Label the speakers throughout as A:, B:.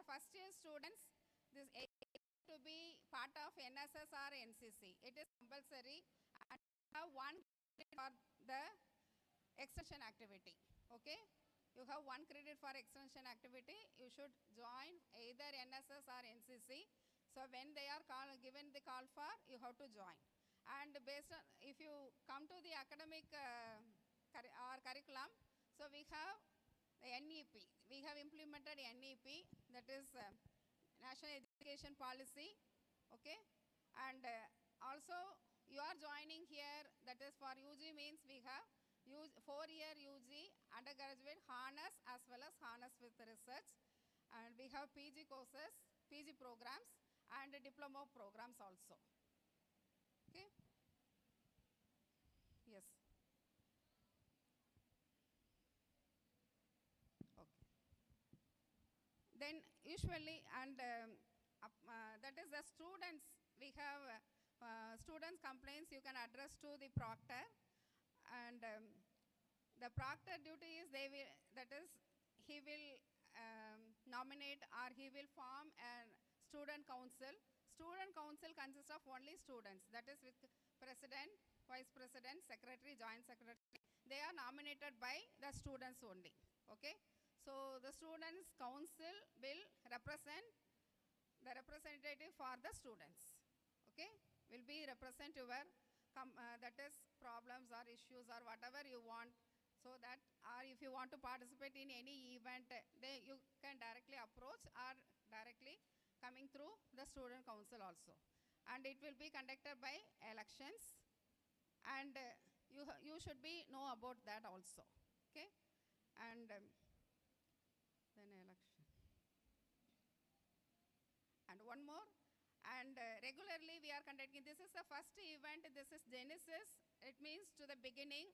A: first year students, this to be part of NSS or NCC. It is compulsory and have one for the extension activity. Okay, you have 1 credit for extension activity. You should join either NSS or NCC. So when they are given the call for, you have to join. And based on, if you come to the academic or curriculum, so we have the NEP. We have implemented NEP, that is National Education Policy. Okay, and also you are joining here, that is for UG means we have 4-year UG undergraduate honors as well as honors with research, and we have PG courses, PG programs and diploma programs also. Okay. Yes. Okay. Then usually, and that is the students, we have students complaints you can address to the proctor, and the proctor duty is they will, that is he will nominate or he will form a student council. Student council consists of only students, that is with president, vice president, secretary, joint secretary. They are nominated by the students only. Okay, so the students council will represent the representative for the students. Okay, will be represent your that is problems or issues or whatever you want, so that, or if you want to participate in any event, you can directly approach or directly coming through the student council also. And it will be conducted by elections, and you should be know about that also. Okay, and then election. And one more, and regularly we are conducting, this is the first event, this is Genesis, it means to the beginning,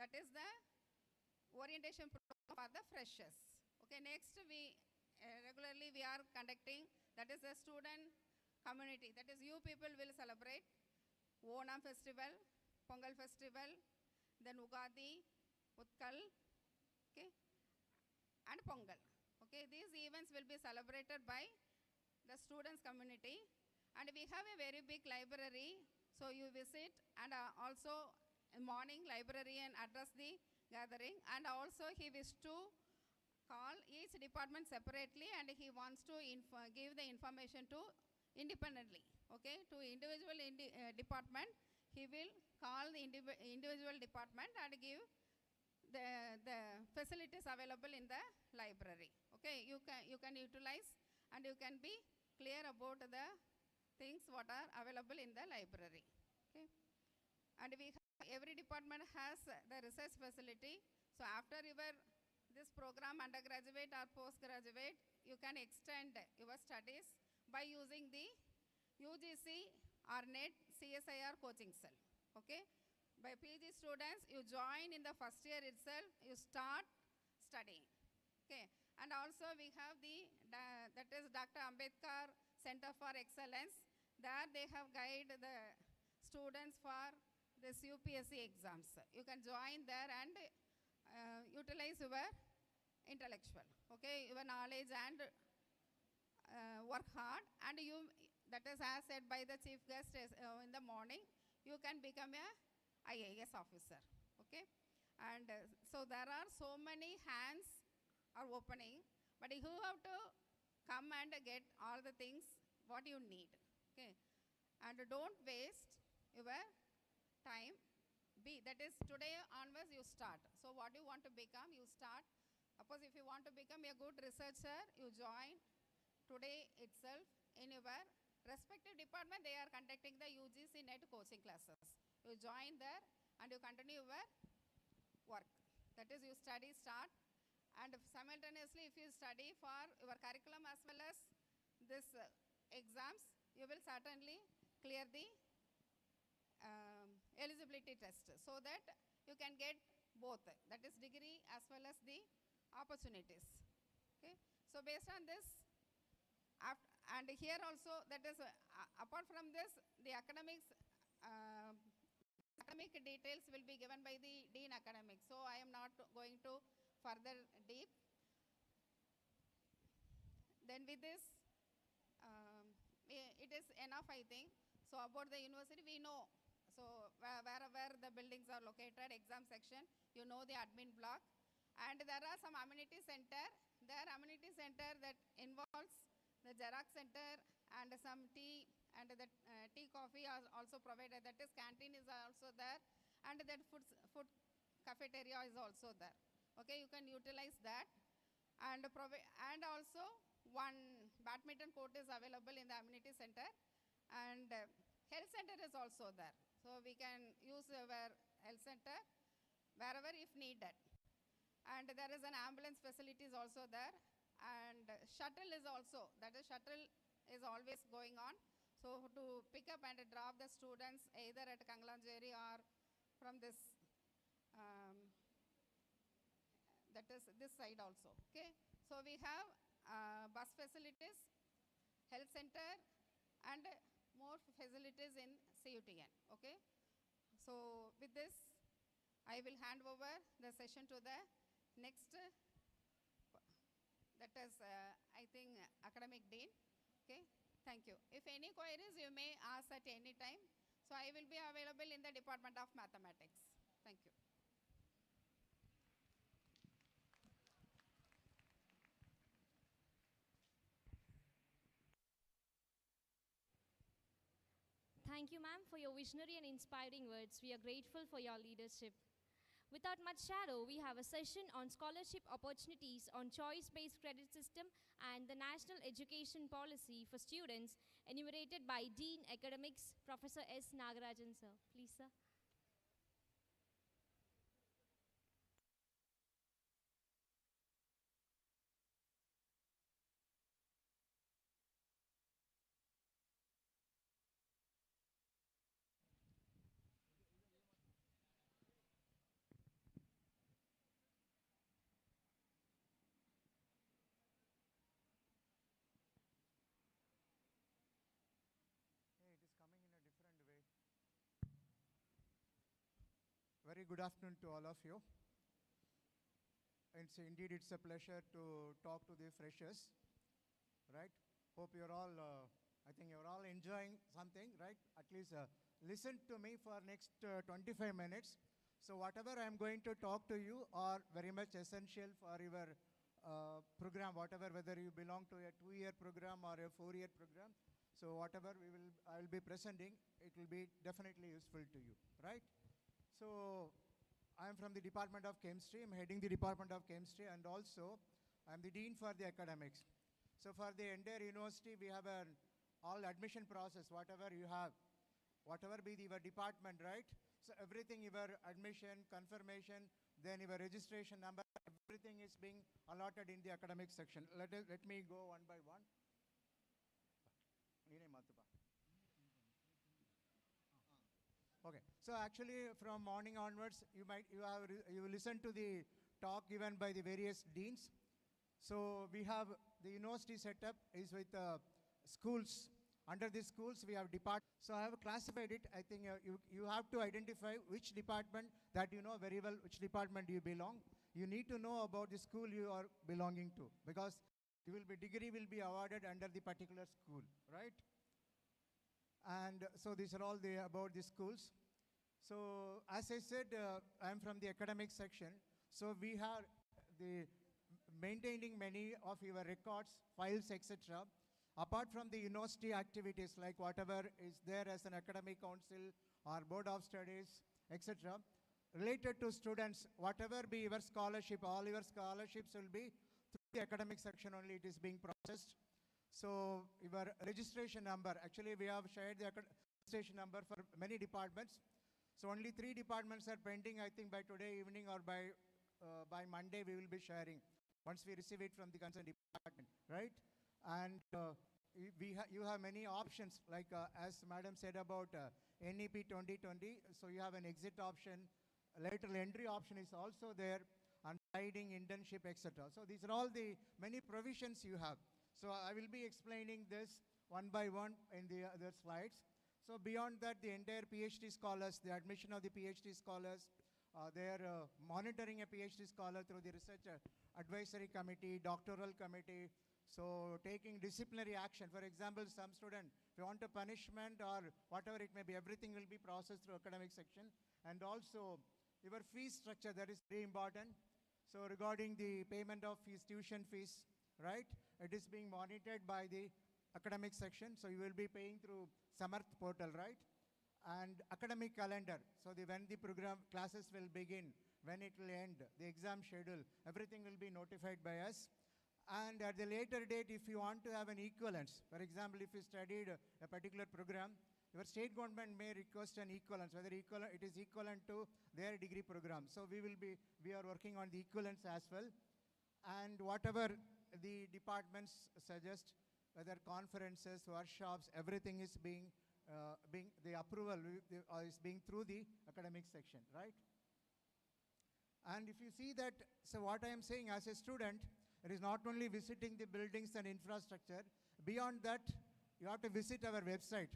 A: that is the orientation program for the freshers. Okay, next we regularly we are conducting, that is the student community, that is you people will celebrate Onam festival, Pongal festival, then Ugadi, Utkal, okay, and Pongal. Okay, these events will be celebrated by the students community, and we have a very big library, so you visit, and also in morning librarian address the gathering, and also he wishes to call each department separately, and he wants to give the information to independently. Okay, to individual department, he will call the individual department and give the facilities available in the library. Okay, you can utilize and you can be clear about the things what are available in the library. Okay, and we have, every department has the research facility. So after your this program, undergraduate or postgraduate, you can extend your studies by using the UGC or NET CSIR coaching cell. Okay, by PG students, you join in the first year itself, you start studying. Okay, and also we have the that is Dr. Ambedkar Center for Excellence. There they have guided the students for this UPSC exams. You can join there and utilize your intellectual, okay, your knowledge, and work hard, and you, that is as said by the chief guest in the morning, you can become a IAS officer. Okay, and so there are so many hands are opening, but you have to come and get all the things what you need. Okay, and don't waste your time. That is today onwards you start. So what you want to become, you start. Suppose if you want to become a good researcher, you join today itself in your respective department. They are conducting the UGC NET coaching classes. You join there and you continue your work. That is, you study start, and simultaneously if you study for your curriculum as well as this exams, you will certainly clear the eligibility test, so that you can get both, that is degree as well as the opportunities. Okay, so based on this, and here also, that is apart from this, the academics academic details will be given by the Dean Academics, so I am not going to further deep. Then with this, it is enough, I think. So about the university, we know. So wherever the buildings are located, exam section, you know the admin block. And there are some amenity center. There amenity center that involves the Xerox center and some tea and the tea coffee are also provided. That is canteen is also there, and that food cafeteria is also there. Okay, you can utilize that, and also one badminton court is available in the amenity center, and health center is also there. So we can use our health center wherever if needed. And there is an ambulance facility is also there, and shuttle is also, that is shuttle is always going on. So to pick up and drop the students either at Kangalanjeri or from this, that is this side also, okay. So we have bus facilities, health center, and more facilities in CUTN, okay. So with this, I will hand over the session to the next, that is, I think, academic dean, okay. Thank you. If any queries, you may ask at any time. So I will be available in the Department of Mathematics. Thank you.
B: Thank you, ma'am, for your visionary and inspiring words. We are grateful for your leadership. Without much shadow, we have a session on scholarship opportunities on choice-based credit system and the national education policy for students, enumerated by Dean Academics, Professor S. Nagarajan, sir. Please, sir.
C: Hey, it is coming in a different way. Very good afternoon to all of you. It's a pleasure to talk to the freshers, right? Hope you're all, I think you're all enjoying something, right? At least listen to me for next 25 minutes. So whatever I'm going to talk to you are very much essential for your program, whatever, whether you belong to a 2-year program or a 4-year program. So whatever I'll be presenting, it will be definitely useful to you, right? So I'm from the Department of Chemistry. I'm heading the Department of Chemistry, and also I'm the Dean for the academics. So for the entire university, we have an all admission process, whatever you have, whatever be your department, right? So everything, your admission, confirmation, then your registration number, everything is being allotted in the academic section. Let me go one by one. Okay, so actually from morning onwards, you listen to the talk given by the various deans. So we have the university setup is with schools. Under the schools, we have departments. So I have classified it. I think you have to identify which department that you know very well, which department you belong. You need to know about the school you are belonging to, because degree will be awarded under the particular school, right? And so these are all about the schools. So as I said, I'm from the academic section. So we have the maintaining many of your records, files, etc. Apart from the university activities, like whatever is there as an academic council or board of studies, etc. Related to students, whatever be your scholarship, all your scholarships will be through the academic section only it is being processed. So your registration number, actually we have shared the registration number for many departments. So only 3 departments are pending. I think by today evening or by Monday we will be sharing once we receive it from the concerned department, right? And you have many options, like as madam said about NEP 2020. So you have an exit option, lateral entry option is also there, and riding, internship, etc. So these are all the many provisions you have. So I will be explaining this one by one in the other slides. So beyond that, the entire PhD scholars, the admission of the PhD scholars, they are monitoring a PhD scholar through the research advisory committee, doctoral committee. So taking disciplinary action, for example, some student, if you want a punishment or whatever it may be, everything will be processed through academic section. And also your fee structure, that is very important. So regarding the payment of fees, tuition fees, right? It is being monitored by the academic section. So you will be paying through Samarth portal, right? And academic calendar. So when the program classes will begin, when it will end, the exam schedule, everything will be notified by us. And at the later date, if you want to have an equivalence, for example, if you studied a particular program, your state government may request an equivalence, whether it is equivalent to their degree program. So we are working on the equivalence as well. And whatever the departments suggest, whether conferences, workshops, everything is the approval is being through the academic section, right? And if you see that, so what I am saying as a student, it is not only visiting the buildings and infrastructure. Beyond that, you have to visit our website.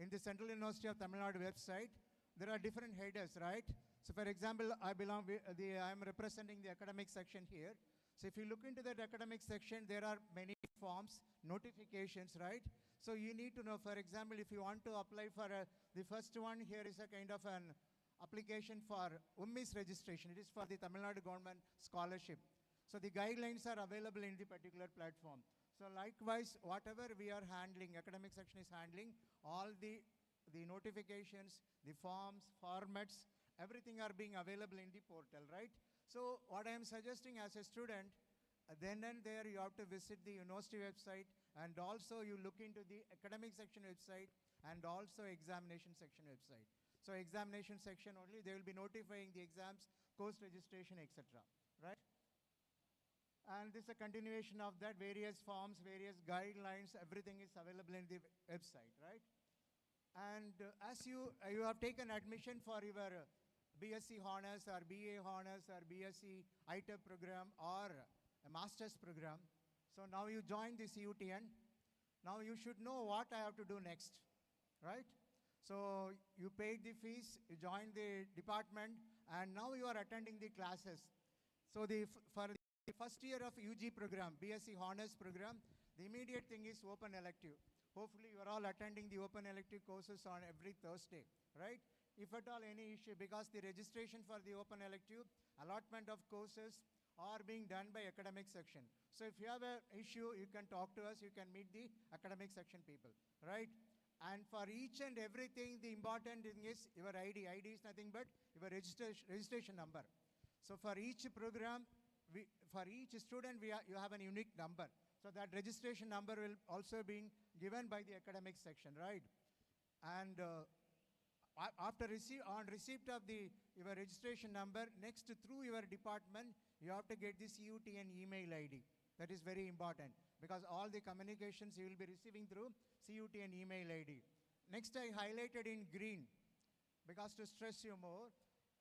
C: In the Central University of Tamil Nadu website, there are different headers, right? So for example, I am representing the academic section here. So if you look into that academic section, there are many forms, notifications, right? So you need to know, for example, if you want to apply for the first one, here is a kind of an application for UMMIS registration. It is for the Tamil Nadu government scholarship. So the guidelines are available in the particular platform. So likewise, whatever we are handling, academic section is handling, all the notifications, the forms, formats, everything are being available in the portal, right? So what I am suggesting as a student, then and there you have to visit the university website, and also you look into the academic section website and also examination section website. So examination section only, they will be notifying the exams, course registration, etc. Right? And this is a continuation of that, various forms, various guidelines, everything is available in the website, right? And as you have taken admission for your BSc Honors or BA Honors or BSc ITEP program or a master's program, so now you join the CUTN, now you should know what I have to do next, right? So you paid the fees, you joined the department, and now you are attending the classes. So for the first year of UG program, BSc Honors program, the immediate thing is open elective. Hopefully you are all attending the open elective courses on every Thursday, right? If at all any issue, because the registration for the open elective, allotment of courses are being done by academic section. So if you have an issue, you can talk to us, you can meet the academic section people, right? And for each and everything, the important thing is your ID. ID is nothing but your registration number. So for each program, for each student, you have a unique number. So that registration number will also be given by the academic section, right? And on receipt of your registration number, next through your department, you have to get the CUTN email ID. That is very important because all the communications you will be receiving through CUTN email ID. Next, I highlighted in green because to stress you more,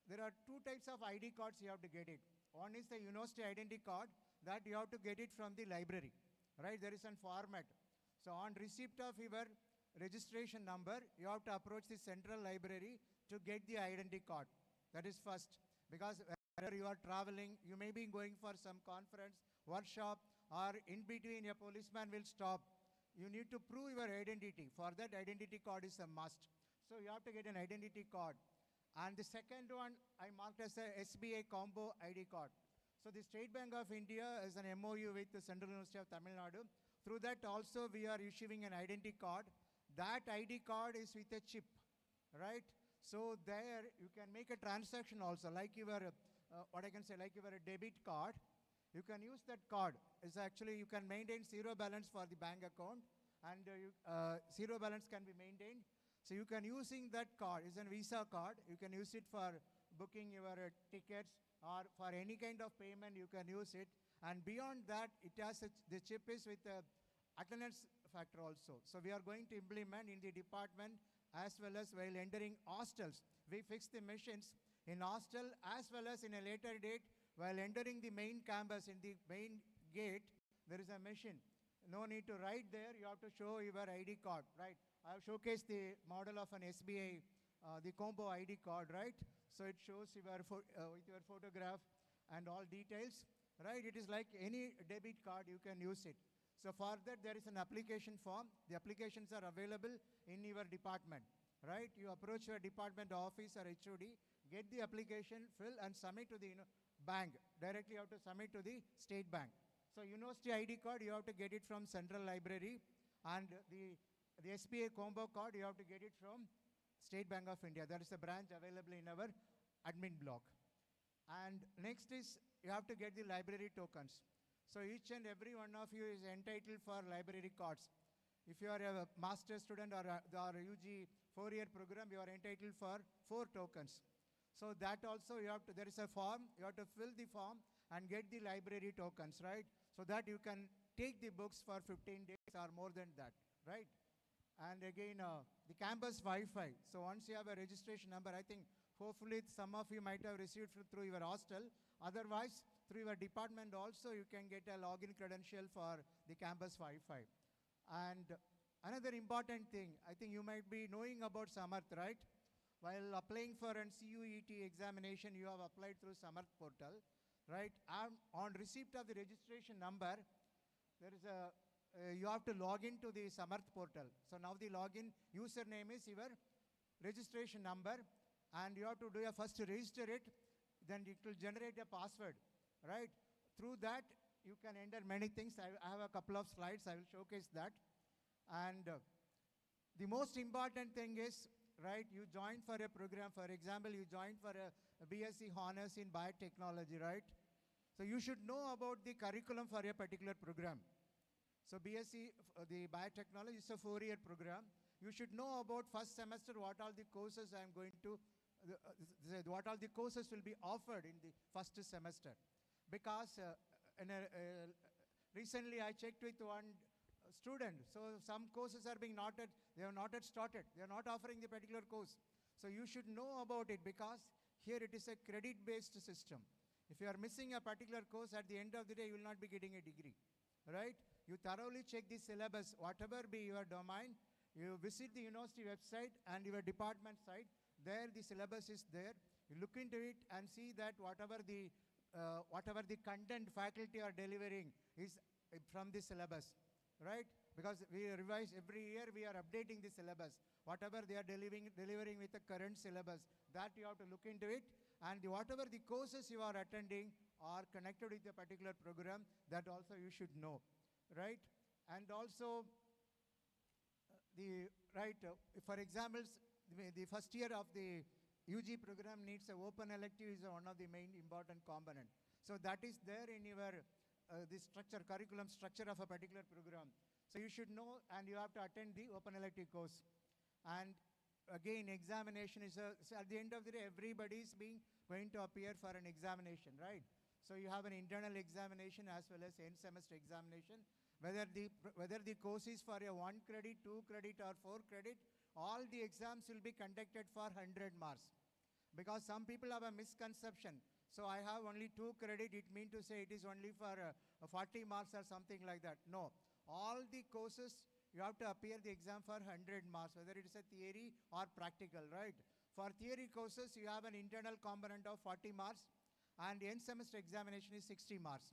C: there are two types of ID cards you have to get it. One is the university identity card that you have to get it from the library, right? There is a format. So on receipt of your registration number, you have to approach the central library to get the identity card. That is first, because wherever you are traveling, you may be going for some conference, workshop, or in between a policeman will stop. You need to prove your identity. For that, identity card is a must. So you have to get an identity card. And the second one, I marked as a SBI combo ID card. So the State Bank of India is an MOU with the Central University of Tamil Nadu. Through that also we are issuing an identity card. That ID card is with a chip, right? So there you can make a transaction also, like your, like your debit card. You can use that card. It's actually, you can maintain zero balance for the bank account, and zero balance can be maintained. So you can using that card, it's a Visa card. You can use it for booking your tickets or for any kind of payment you can use it. And beyond that, it has the chip is with attendance factor also. So we are going to implement in the department as well as while entering hostels. We fix the machines in hostel as well as in a later date while entering the main campus in the main gate, there is a machine. No need to write there, you have to show your ID card, right? I have showcased the model of an SBI, the combo ID card, right? So it shows with your photograph and all details, right? It is like any debit card, you can use it. So for that, there is an application form. The applications are available in your department, right? You approach your department office or HOD, get the application, fill and submit to the bank. Directly you have to submit to the state bank. So university ID card, you have to get it from Central Library, and the SBA combo card, you have to get it from State Bank of India. There is a branch available in our admin block. And next is you have to get the library tokens. So each and every one of you is entitled for library cards. If you are a master student or a UG 4-year program, you are entitled for 4 tokens. So that also you have to, there is a form, you have to fill the form and get the library tokens, right? So that you can take the books for 15 days or more than that, right? And again, the campus Wi-Fi. So once you have a registration number, I think hopefully some of you might have received through your hostel. Otherwise, through your department also, you can get a login credential for the campus Wi-Fi. And another important thing, I think you might be knowing about Samarth, right? While applying for an CUET examination, you have applied through Samarth portal, right? And on receipt of the registration number, there is a you have to log into the Samarth portal. So now the login username is your registration number, and you have to do a first register it, then it will generate a password, right? Through that, you can enter many things. I have a couple of slides. I will showcase that. And the most important thing is, right, you join for a program. For example, you join for a BSc Honors in Biotechnology, right? So you should know about the curriculum for a particular program. So BSc, the Biotechnology is a 4-year program. You should know about first semester what all the courses I am going to, what all the courses will be offered in the first semester. Because recently I checked with one student. So some courses are being they have not yet started. They are not offering the particular course. So you should know about it, because here it is a credit-based system. If you are missing a particular course, at the end of the day, you will not be getting a degree, right? You thoroughly check the syllabus, whatever be your domain. You visit the university website and your department site. There the syllabus is there. You look into it and see that whatever the content faculty are delivering is from the syllabus, right? Because we revise every year, we are updating the syllabus. Whatever they are delivering with the current syllabus, that you have to look into it. And whatever the courses you are attending are connected with a particular program, that also you should know, right? And also, for example, the first year of the UG program needs an open elective is one of the main important component. So that is there in your the curriculum structure of a particular program. So you should know, and you have to attend the open elective course. And again, examination is so at the end of the day, everybody is going to appear for an examination, right? So you have an internal examination as well as end semester examination. Whether the course is for a 1 credit, 2 credit, or 4 credit, all the exams will be conducted for 100 marks. Because some people have a misconception. So I have only 2 credit, it means to say it is only for 40 marks or something like that. No. All the courses, you have to appear the exam for 100 marks, whether it is a theory or practical, right? For theory courses, you have an internal component of 40 marks, and end semester examination is 60 marks.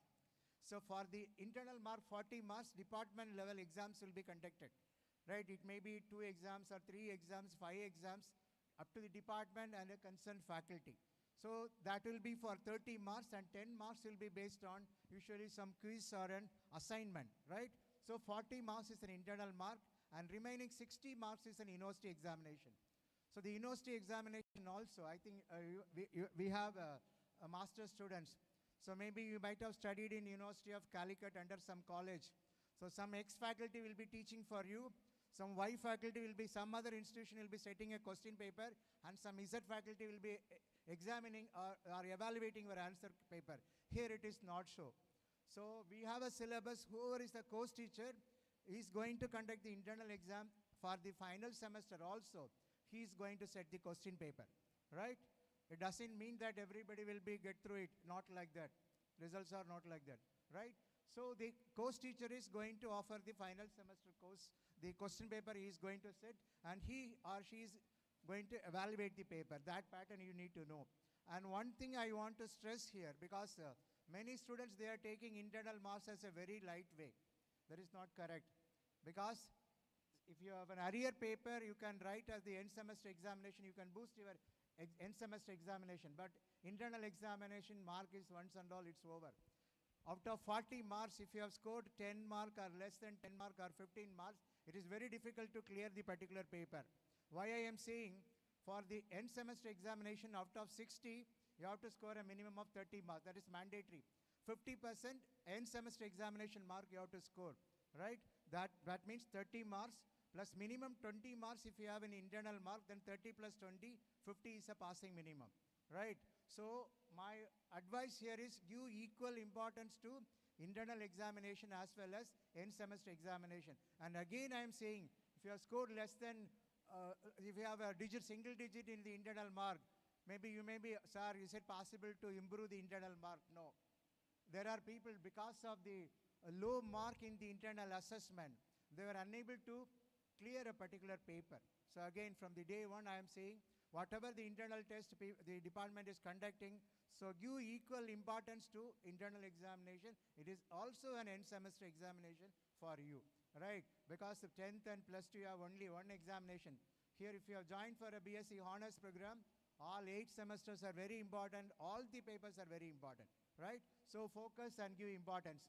C: So for the internal mark 40 marks, department level exams will be conducted, right? It may be 2 exams or 3 exams, 5 exams, up to the department and a concerned faculty. So that will be for 30 marks, and 10 marks will be based on usually some quiz or an assignment, right? So 40 marks is an internal mark, and remaining 60 marks is an university examination. So the university examination also, I think we have master's students. So maybe you might have studied in University of Calicut under some college. So some X faculty will be teaching for you. Some Y faculty will be, some other institution will be setting a question paper, and some Z faculty will be examining or evaluating your answer paper. Here it is not so. So we have a syllabus. Whoever is the course teacher is going to conduct the internal exam. For the final semester also, he is going to set the question paper, right? It doesn't mean that everybody will get through it. Not like that. Results are not like that, right? So the course teacher is going to offer the final semester course. The question paper he is going to set, and he or she is going to evaluate the paper. That pattern you need to know. And one thing I want to stress here, because many students, they are taking internal marks as a very light way. That is not correct. Because if you have an arrear paper, you can write as the end semester examination, you can boost your end semester examination. But internal examination mark is once and all, it's over. Out of 40 marks, if you have scored 10 mark or less than 10 mark or 15 marks, it is very difficult to clear the particular paper. Why I am saying, for the end semester examination, out of 60, you have to score a minimum of 30 marks. That is mandatory. 50% end semester examination mark you have to score, right? That means 30 marks plus minimum 20 marks. If you have an internal mark, then 30 plus 20, 50 is a passing minimum, right? So my advice here is give equal importance to internal examination as well as end semester examination. And again I am saying, if you have scored less than, if you have a single digit in the internal mark, maybe you may be, sir, you said possible to improve the internal mark. No. There are people, because of the low mark in the internal assessment, they were unable to clear a particular paper. So again, from the day one, I am saying, whatever the internal test the department is conducting, so give equal importance to internal examination. It is also an end semester examination for you, right? Because the 10th and plus 2, you have only one examination. Here, if you have joined for a BSc Honors program, all 8 semesters are very important. All the papers are very important, right? So focus and give importance.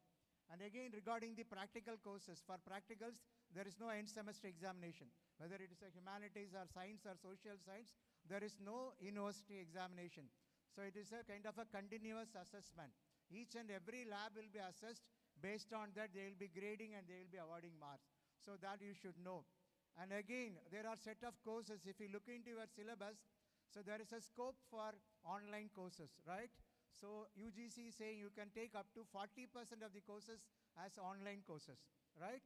C: And again, regarding the practical courses, for practicals, there is no end semester examination. Whether it is a humanities or science or social science, there is no university examination. So it is a kind of a continuous assessment. Each and every lab will be assessed. Based on that, they will be grading and they will be awarding marks. So that you should know. And again, there are set of courses. If you look into your syllabus, so there is a scope for online courses, right? So UGC is saying you can take up to 40% of the courses as online courses, right?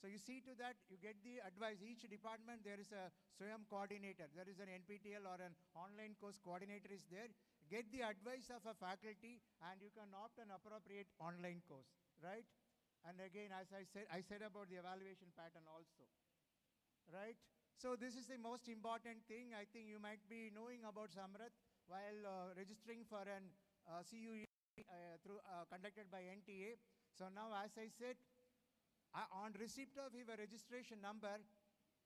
C: So you see to that, you get the advice. Each department, there is a SWAYAM coordinator. There is an NPTEL or an online course coordinator is there. Get the advice of a faculty and you can opt an appropriate online course, right? And again, as I said about the evaluation pattern also, right? So this is the most important thing. I think you might be knowing about Samrat while registering for an CUE conducted by NTA. So now, as I said, on receipt of your registration number,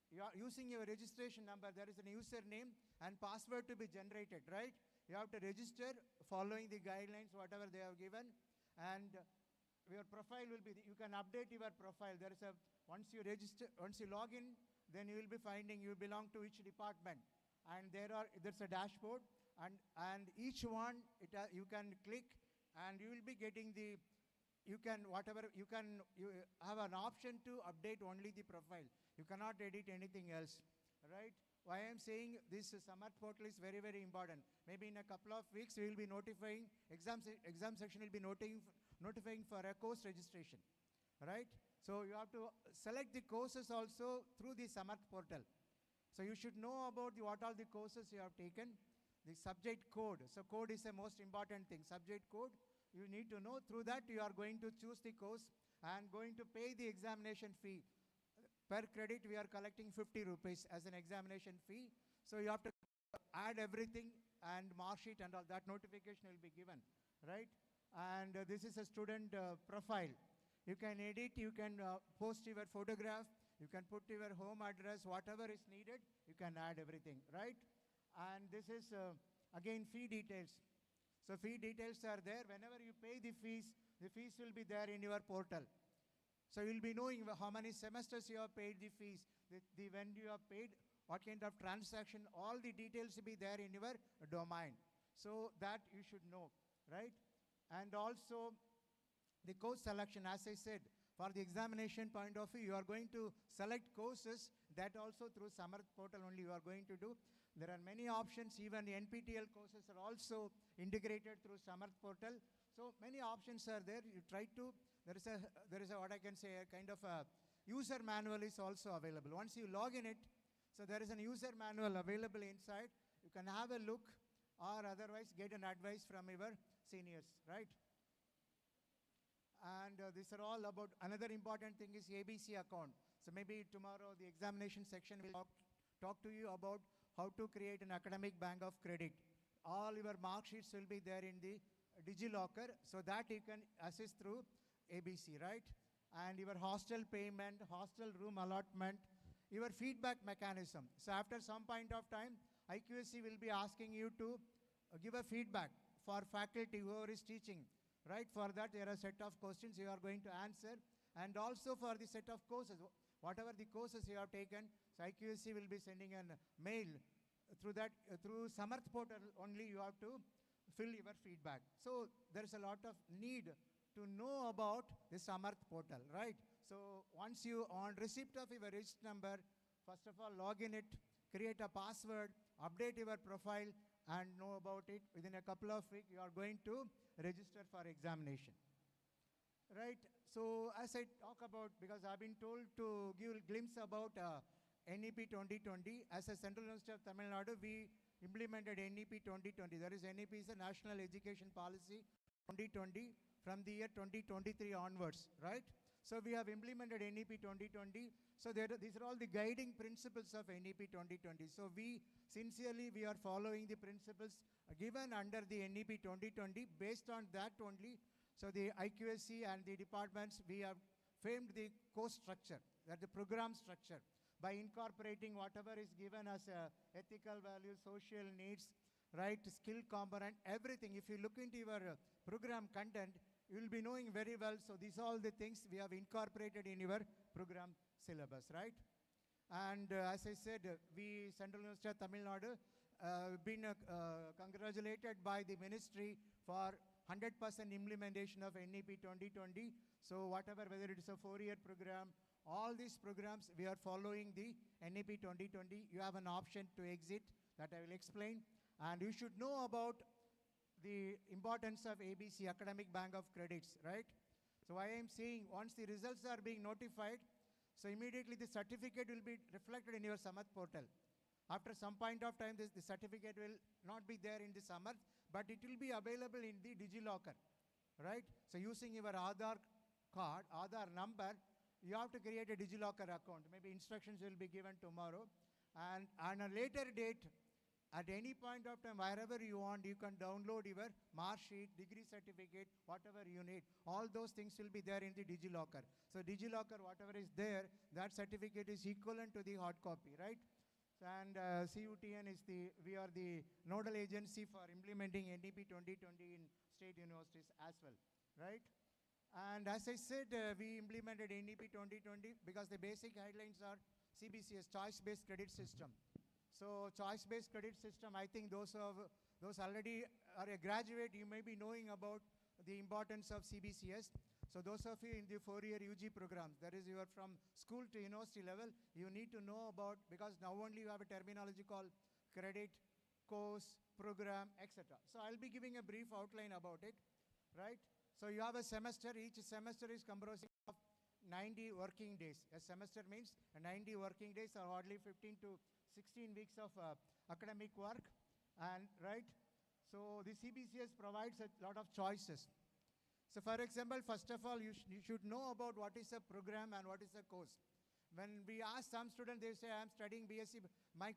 C: you are using your registration number, there is a username and password to be generated, right? You have to register following the guidelines, whatever they have given, and your profile will be, you can update your profile. There is a, once you log in, then you will be finding you belong to which department. And there's a dashboard, and each one, you can click, and you will be getting the, you have an option to update only the profile. You cannot edit anything else, right? Why I'm saying this Samarth portal is very, very important. Maybe in a couple of weeks, we will be notifying, exam section will be notifying for a course registration, right? So you have to select the courses also through the Samarth portal. So you should know about what all the courses you have taken. The subject code. So code is the most important thing. Subject code, you need to know. Through that, you are going to choose the course and going to pay the examination fee. Per credit, we are collecting 50 rupees as an examination fee. So you have to add everything and mark sheet and all that notification will be given, right? And this is a student profile. You can edit, you can post your photograph, you can put your home address, whatever is needed, you can add everything, right? And this is, again, fee details. So fee details are there. Whenever you pay the fees will be there in your portal. So you'll be knowing how many semesters you have paid the fees, when you have paid, what kind of transaction, all the details will be there in your domain. So that you should know, right? And also, the course selection, as I said, for the examination point of view, you are going to select courses that also through Samarth portal only you are going to do. There are many options, even the NPTEL courses are also integrated through Samarth portal. So many options are there. You try to, there is a what I can say, a kind of a user manual is also available. Once you log in it, so there is a user manual available inside. You can have a look or otherwise get an advice from your seniors, right? And these are all about, another important thing is ABC account. So maybe tomorrow the examination section will talk to you about how to create an academic bank of credit. All your mark sheets will be there in the DigiLocker so that you can access through ABC, right? and your hostel payment, hostel room allotment, your feedback mechanism. So after some point of time, IQSC will be asking you to give a feedback for faculty whoever is teaching, right? For that, there are a set of questions you are going to answer, and also for the set of courses, whatever the courses you have taken, so IQSC will be sending a mail through that, through Samarth portal only you have to fill your feedback. So there is a lot of need to know about the Samarth portal, right? So once you on receipt of your register number, first of all log in it, create a password, update your profile, and know about it. Within a couple of weeks, you are going to register for examination, right? So as I talk about, because I've been told to give a glimpse about NEP 2020, as a Central University of Tamil Nadu, we implemented NEP 2020. That is, NEP is a National Education Policy 2020 from the year 2023 onwards, right? So we have implemented NEP 2020. So these are all the guiding principles of NEP 2020. So we are following the principles given under the NEP 2020. Based on that only, so the IQSC and the departments, we have framed the course structure, that the program structure, by incorporating whatever is given as ethical values, social needs, right, skill component, everything. If you look into your program content, you will be knowing very well. So these are all the things we have incorporated in your program syllabus, right? And as I said, we, Central University of Tamil Nadu, been congratulated by the ministry for 100% implementation of NEP 2020. So whatever, whether it is a 4-year program, all these programs, we are following the NEP 2020. You have an option to exit that I will explain. And you should know about the importance of ABC, Academic Bank of Credits, right? So I am saying once the results are being notified, so immediately the certificate will be reflected in your Samarth portal. After some point of time, the certificate will not be there in the Samarth, but it will be available in the DigiLocker, right? So using your Aadhaar card, Aadhaar number, you have to create a DigiLocker account. Maybe instructions will be given tomorrow. And on a later date, at any point of time, wherever you want, you can download your mark sheet, degree certificate, whatever you need. All those things will be there in the DigiLocker. So DigiLocker, whatever is there, that certificate is equivalent to the hard copy, right? And CUTN is we are the nodal agency for implementing NEP 2020 in state universities as well, right? And as I said, we implemented NEP 2020 because the basic guidelines are CBCS, choice-based credit system. So choice-based credit system, I think those already are a graduate, you may be knowing about the importance of CBCS. So those of you in the 4-year UG programs, that is you are from school to university level, you need to know about, because now only you have a terminology called credit, course, program, etc. So I'll be giving a brief outline about it, right? So you have a semester, each semester is comprising of 90 working days. A semester means 90 working days or hardly 15 to 16 weeks of academic work, and right? So the CBCS provides a lot of choices. So for example, first of all, you should know about what is a program and what is a course. When we ask some students, they say, I'm studying BSc.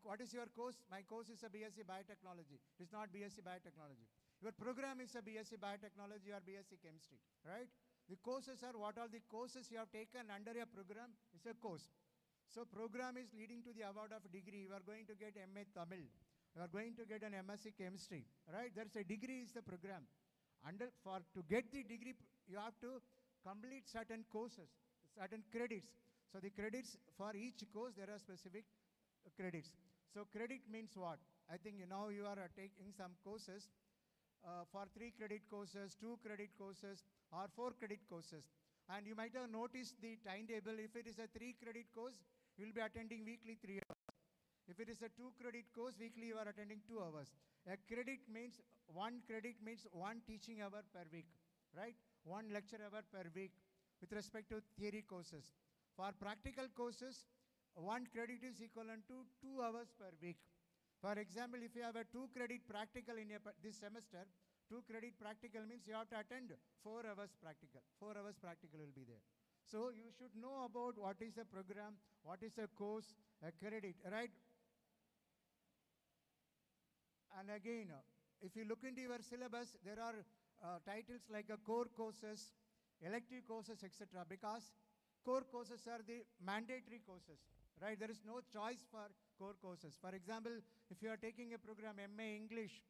C: What is your course? My course is a BSc Biotechnology. It's not BSc Biotechnology. Your program is a BSc Biotechnology or BSc Chemistry, right? The courses are what are the courses you have taken under your program is a course. So program is leading to the award of degree. You are going to get MA Tamil. You are going to get an MSc Chemistry, right? There's a degree is the program. To get the degree, you have to complete certain courses, certain credits. So the credits for each course, there are specific credits. So credit means what? I think now you are taking some courses for 3 credit courses, 2 credit courses, or 4 credit courses. And you might have noticed the timetable. If it is a 3 credit course, you will be attending weekly 3 hours. If it is a 2 credit course, weekly you are attending 2 hours. A credit means 1 teaching hour per week, right? 1 lecture hour per week with respect to theory courses. For practical courses, 1 credit is equivalent to 2 hours per week. For example, if you have a 2 credit practical in this semester, 2 credit practical means you have to attend 4 hours practical. 4 hours practical will be there. So you should know about what is a program, what is a course, a credit, right? And again, if you look into your syllabus, there are titles like core courses, elective courses, etc. Because core courses are the mandatory courses, right? There is no choice for core courses. For example, if you are taking a program MA English,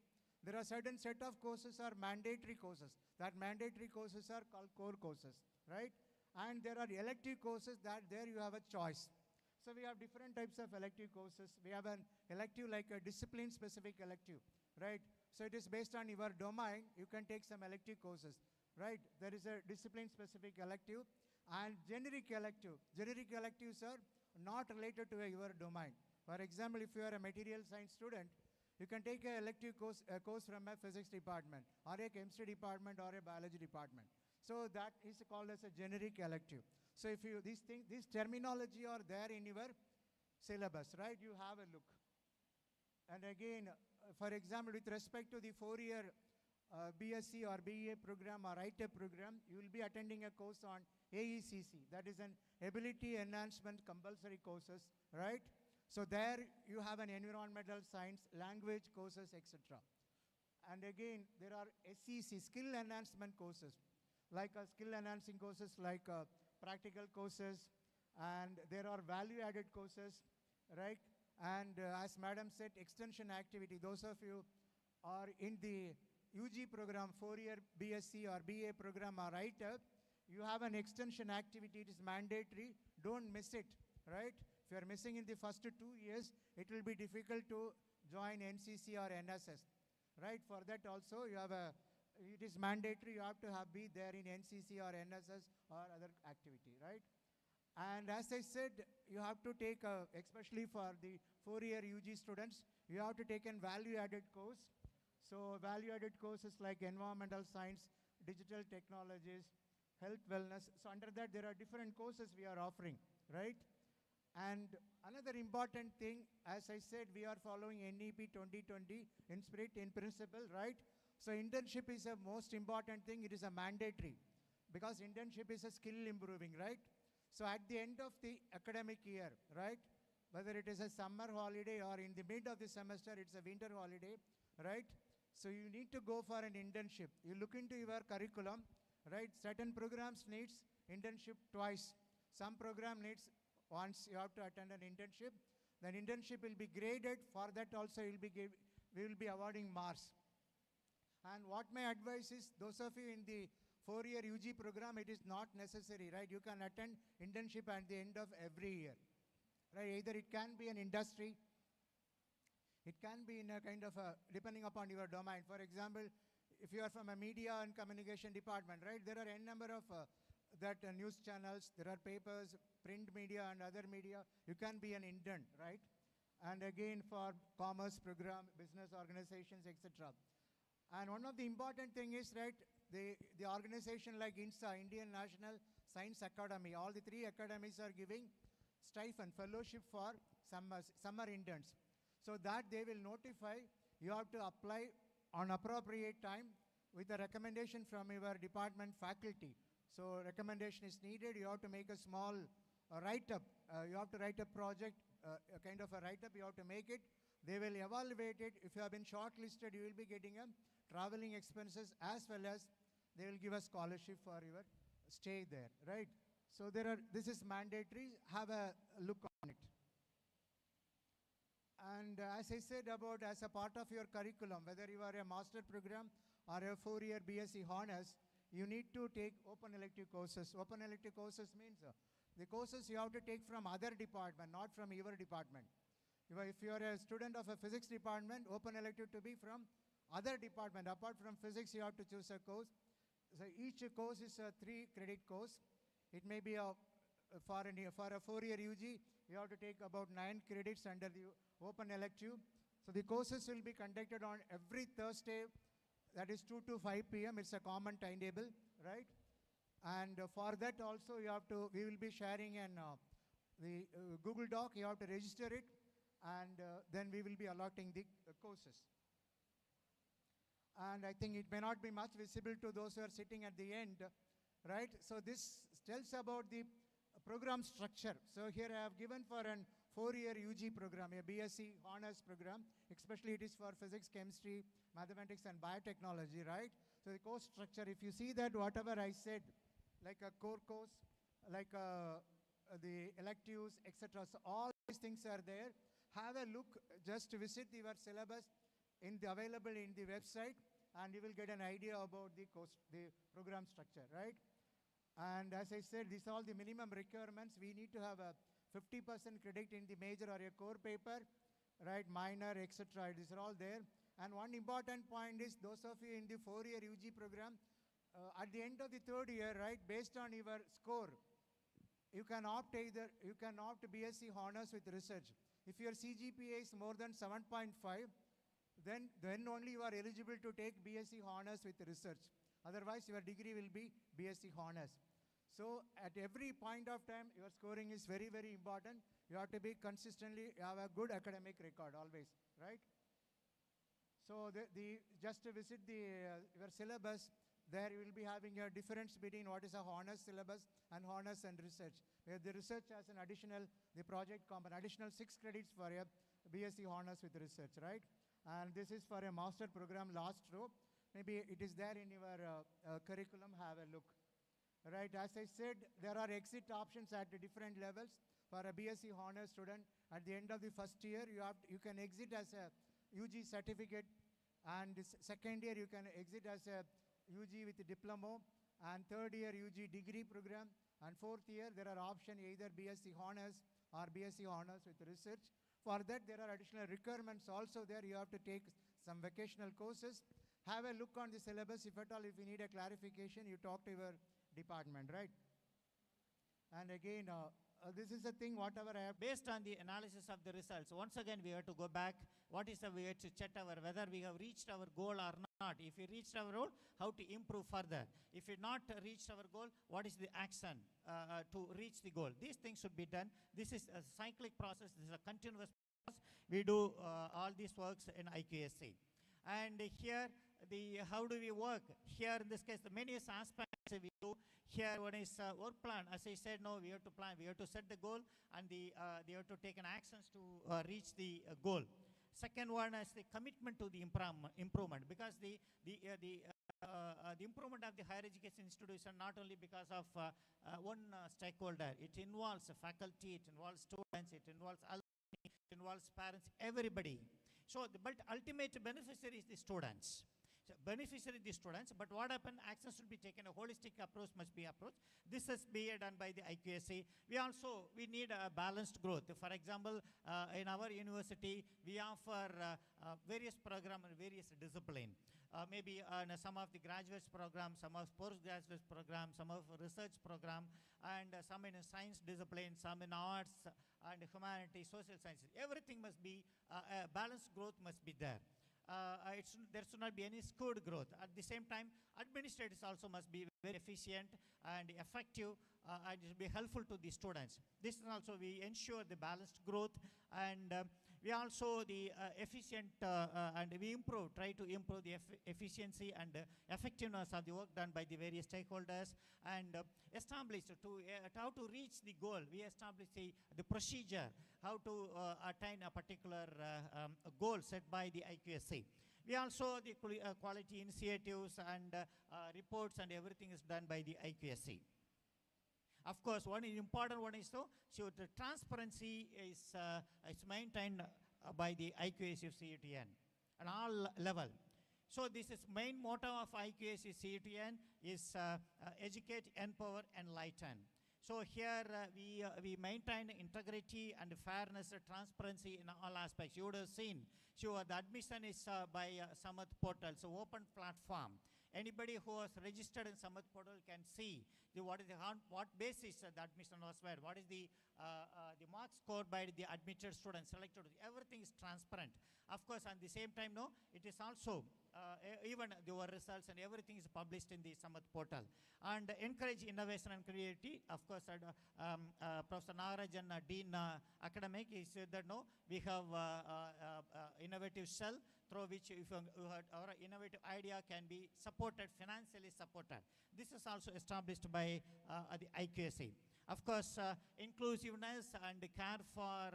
C: there are certain set of courses are mandatory courses. That mandatory courses are called core courses, right? And there are elective courses that there you have a choice. So we have different types of elective courses. We have an elective like a discipline-specific elective, right? So it is based on your domain. You can take some elective courses, right? There is a discipline-specific elective and generic elective. Generic electives are not related to your domain. For example, if you are a material science student, you can take a elective course from a physics department or a chemistry department or a biology department. So that is called as a generic elective. So if you, these terminology are there in your syllabus, right? You have a look. And again, for example, with respect to the 4-year BSc or BA program or ITEP program, you will be attending a course on AECC, that is an Ability Enhancement Compulsory Courses, right? So there you have an environmental science, language courses, etc. And again, there are SEC, skill enhancement courses, like skill enhancing courses like practical courses, and there are value-added courses, right? And as Madam said, extension activity. Those of you are in the UG program, 4-year BSc or BA program or ITEP, you have an extension activity. It is mandatory. Don't miss it, right? If you are missing in the first 2 years, it will be difficult to join NCC or NSS, right? For that also, you have it is mandatory. You have to be there in NCC or NSS or other activity, right? And as I said, you have to take, especially for the 4-year UG students, you have to take a value-added course. So value-added courses like environmental science, digital technologies, health wellness. So under that, there are different courses we are offering, right? And another important thing, as I said, we are following NEP 2020 in spirit, in principle, right? So internship is a most important thing. It is a mandatory because internship is a skill improving, right? So at the end of the academic year, right? Whether it is a summer holiday or in the mid of the semester, it's a winter holiday, right? So you need to go for an internship. You look into your curriculum, right? Certain programs needs internship twice. Some program needs once. You have to attend an internship. Then internship will be graded. For that also we will be awarding marks. And what my advice is, those of you in the 4-year UG program, it is not necessary, right? You can attend internship at the end of every year, right? Either it can be an industry, it can be in a kind of depending upon your domain. For example, if you are from a media and communication department, right? There are n number of news channels, there are papers, print media and other media. You can be an intern, right? And again for commerce program, business organizations, etc. And one of the important thing is, right, the organization like INSA, Indian National Science Academy, all the 3 academies are giving stipend, fellowship for summer interns. So that they will notify, you have to apply on appropriate time with a recommendation from your department faculty. So recommendation is needed. You have to make a small write-up. You have to write a project, a kind of a write-up. You have to make it. They will evaluate it. If you have been shortlisted, you will be getting a traveling expenses as well as they will give a scholarship for your stay there, right? So this is mandatory. Have a look on it. And as I said about as a part of your curriculum, whether you are a master program or a 4-year BSc honors, you need to take open elective courses. Open elective courses means the courses you have to take from other department, not from your department. If you are a student of a physics department, open elective to be from other department. Apart from physics, you have to choose a course. So each course is a 3-credit course. It may be for a 4-year UG, you have to take about 9 credits under the open elective. So the courses will be conducted on every Thursday, that is 2 to 5 p.m. It's a common timetable, right? And for that also we will be sharing the Google Doc. You have to register it, and then we will be allotting the courses. And I think it may not be much visible to those who are sitting at the end, right? So this tells about the program structure. So here I have given for an 4-year UG program, a BSc honors program, especially it is for physics, chemistry, mathematics and biotechnology, right? So the course structure, if you see that whatever I said, like a core course, like the electives, etc. So all these things are there. Have a look, just visit your syllabus available in the website, and you will get an idea about the program structure, right? And as I said, these are all the minimum requirements. We need to have a 50% credit in the major or a core paper, right? Minor, etc. These are all there. And one important point is, those of you in the 4-year UG program, at the end of the 3rd year, right, based on your score, you can opt BSc Honors with research. If your CGPA is more than 7.5, then only you are eligible to take BSc Honors with research. Otherwise, your degree will be BSc Honors. So at every point of time, your scoring is very, very important. You have to be consistently, have a good academic record always, right? So just to visit your syllabus, there you will be having a difference between what is a honors syllabus and honors and research. Where the research has an additional, the project comp, an additional 6 credits for a BSc honors with research, right? And this is for a master program, last row. Maybe it is there in your curriculum, have a look. Right, as I said, there are exit options at the different levels. For a BSc honors student, at the end of the 1st year, you can exit as a UG certificate, and second year you can exit as a UG with a diploma, and 3rd year UG degree program, and 4th year there are options either BSc honors or BSc honors with research. For that, there are additional requirements also there. You have to take some vocational courses. Have a look on the syllabus. If at all, if you need a clarification, you talk to your department, right? And again, this is the thing, whatever I have.
D: Based on the analysis of the results, once again we have to go back. What is the way to check whether we have reached our goal or not? If we reached our goal, how to improve further? If we not reached our goal, what is the action to reach the goal? These things should be done. This is a cyclic process. This is a continuous process. We do all these works in IQAC. And here, how do we work? Here in this case, the many aspects we do. Here one is work plan. As I said, no, we have to plan. We have to set the goal, and they have to take an actions to reach the goal. Second one is the commitment to the improvement, because the improvement of the higher education institution not only because of one stakeholder. It involves faculty, it involves students, it involves alumni, it involves parents, everybody. So, but ultimate beneficiary is the students. So beneficiary the students, but what happened, actions should be taken, a holistic approach must be approached. This has been done by the IQAC. We need a balanced growth. For example, in our university, we offer various programs and various disciplines. Maybe some of the graduates program, some of postgraduate program, some of research program, and some in science discipline, some in arts and humanity, social sciences. Everything must be, balanced growth must be there. There should not be any skewed growth. At the same time, administrators also must be very efficient and effective, and it will be helpful to the students. This is also, we ensure the balanced growth, and we also the efficient, and we try to improve the efficiency and effectiveness of the work done by the various stakeholders, and establish how to reach the goal. We establish the procedure, how to attain a particular goal set by the IQAC. We also, the quality initiatives and reports and everything is done by the IQAC. Of course, one important one is so the transparency is maintained by the IQAC CUTN on all level. So this is main motto of IQAC CUTN is educate, empower, enlighten. So here we maintain integrity and fairness, transparency in all aspects. You would have seen, so the admission is by Samarth portal, so open platform. Anybody who has registered in Samarth portal can see what basis the admission was made, what is the marks scored by the admitted students, selected. Everything is transparent. Of course, at the same time, it is also even your results and everything is published in the Samarth portal. And encourage innovation and creativity. Of course, Professor Nagarajan, Dean Academic, he said that we have innovative cell through which our innovative idea can be supported, financially supported. This is also established by the IQAC. Of course, inclusiveness and care for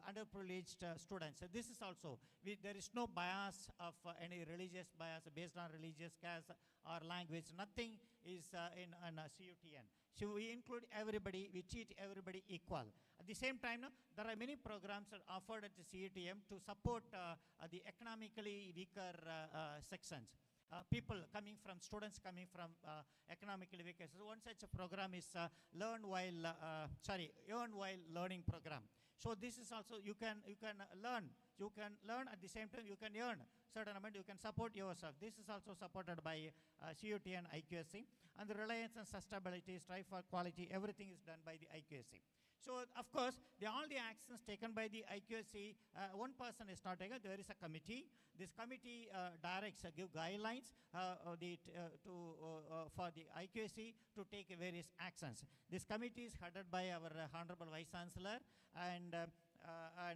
D: underprivileged students. So this is also, there is no bias of any religious bias based on religious caste or language. Nothing is in CUTN. So we include everybody, we treat everybody equal. At the same time, there are many programs that are offered at the CUTM to support the economically weaker sections. Students coming from economically weaker. So one such a program is Earn While Learning program. So this is also, you can learn at the same time you can earn certain amount, you can support yourself. This is also supported by CUT and IQSC. And the reliance on sustainability, strive for quality, everything is done by the IQSC. So of course, all the actions taken by the IQSC, one person is not taken, there is a committee. This committee directs, give guidelines for the IQSC to take various actions. This committee is headed by our Honorable Vice Chancellor and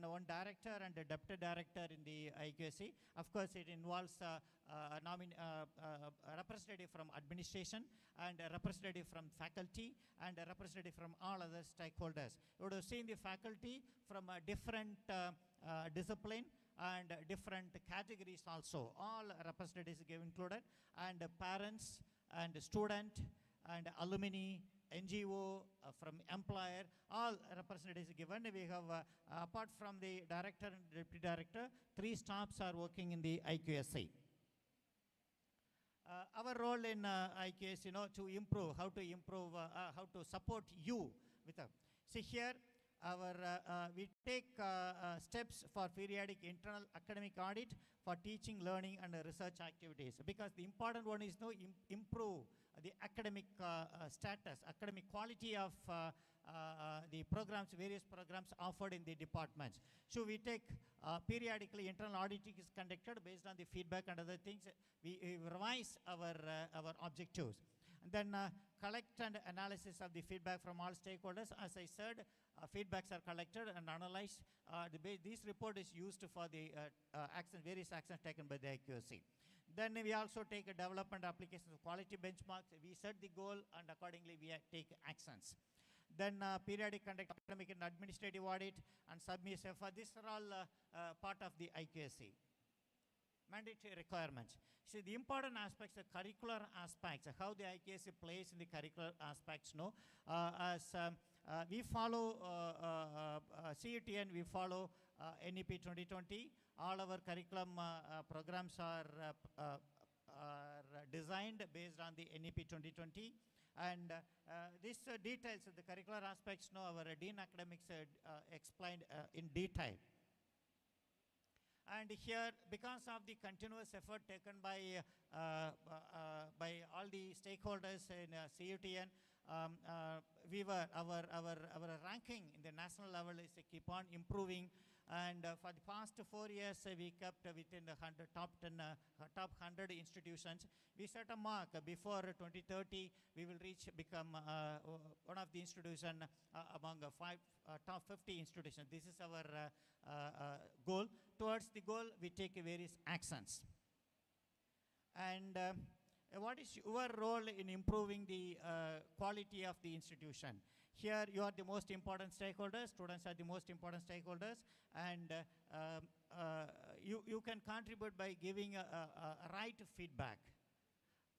D: one director and a deputy director in the IQSC. Of course, it involves a representative from administration and a representative from faculty and a representative from all other stakeholders. You would have seen the faculty from a different discipline and different categories also. All representatives included, and parents and student and alumni, NGO, from employer, all representatives given. We have, apart from the director and deputy director, 3 staffs are working in the IQSC. Our role in IQS, to improve, how to support you with a. See here, we take steps for periodic internal academic audit for teaching, learning, and research activities. Because the important one is to improve the academic status, academic quality of the programs, various programs offered in the departments. So we take periodically internal auditing is conducted based on the feedback and other things. We revise our objectives. And then collect and analysis of the feedback from all stakeholders. As I said, feedbacks are collected and analyzed. This report is used for the various actions taken by the IQSC. Then we also take a development applications of quality benchmarks. We set the goal and accordingly we take actions. Then periodic conduct academic and administrative audit and submit CFA. These are all part of the IQSC. Mandatory requirements. See, the important aspects, the curricular aspects, how the IQSC plays in the curricular aspects, we follow CUTN, we follow NEP 2020. All our curriculum programs are designed based on the NEP 2020. And these details of the curricular aspects, our Dean Academics explained in detail. And here, because of the continuous effort taken by all the stakeholders in CUTN, our ranking in the national level is keep on improving. And for the past 4 years, we kept within the top 100 institutions. We set a mark before 2030, we will become one of the institutions among top 50 institutions. This is our goal. Towards the goal, we take various actions. And what is your role in improving the quality of the institution? Here, you are the most important stakeholders. Students are the most important stakeholders. And you can contribute by giving right feedback.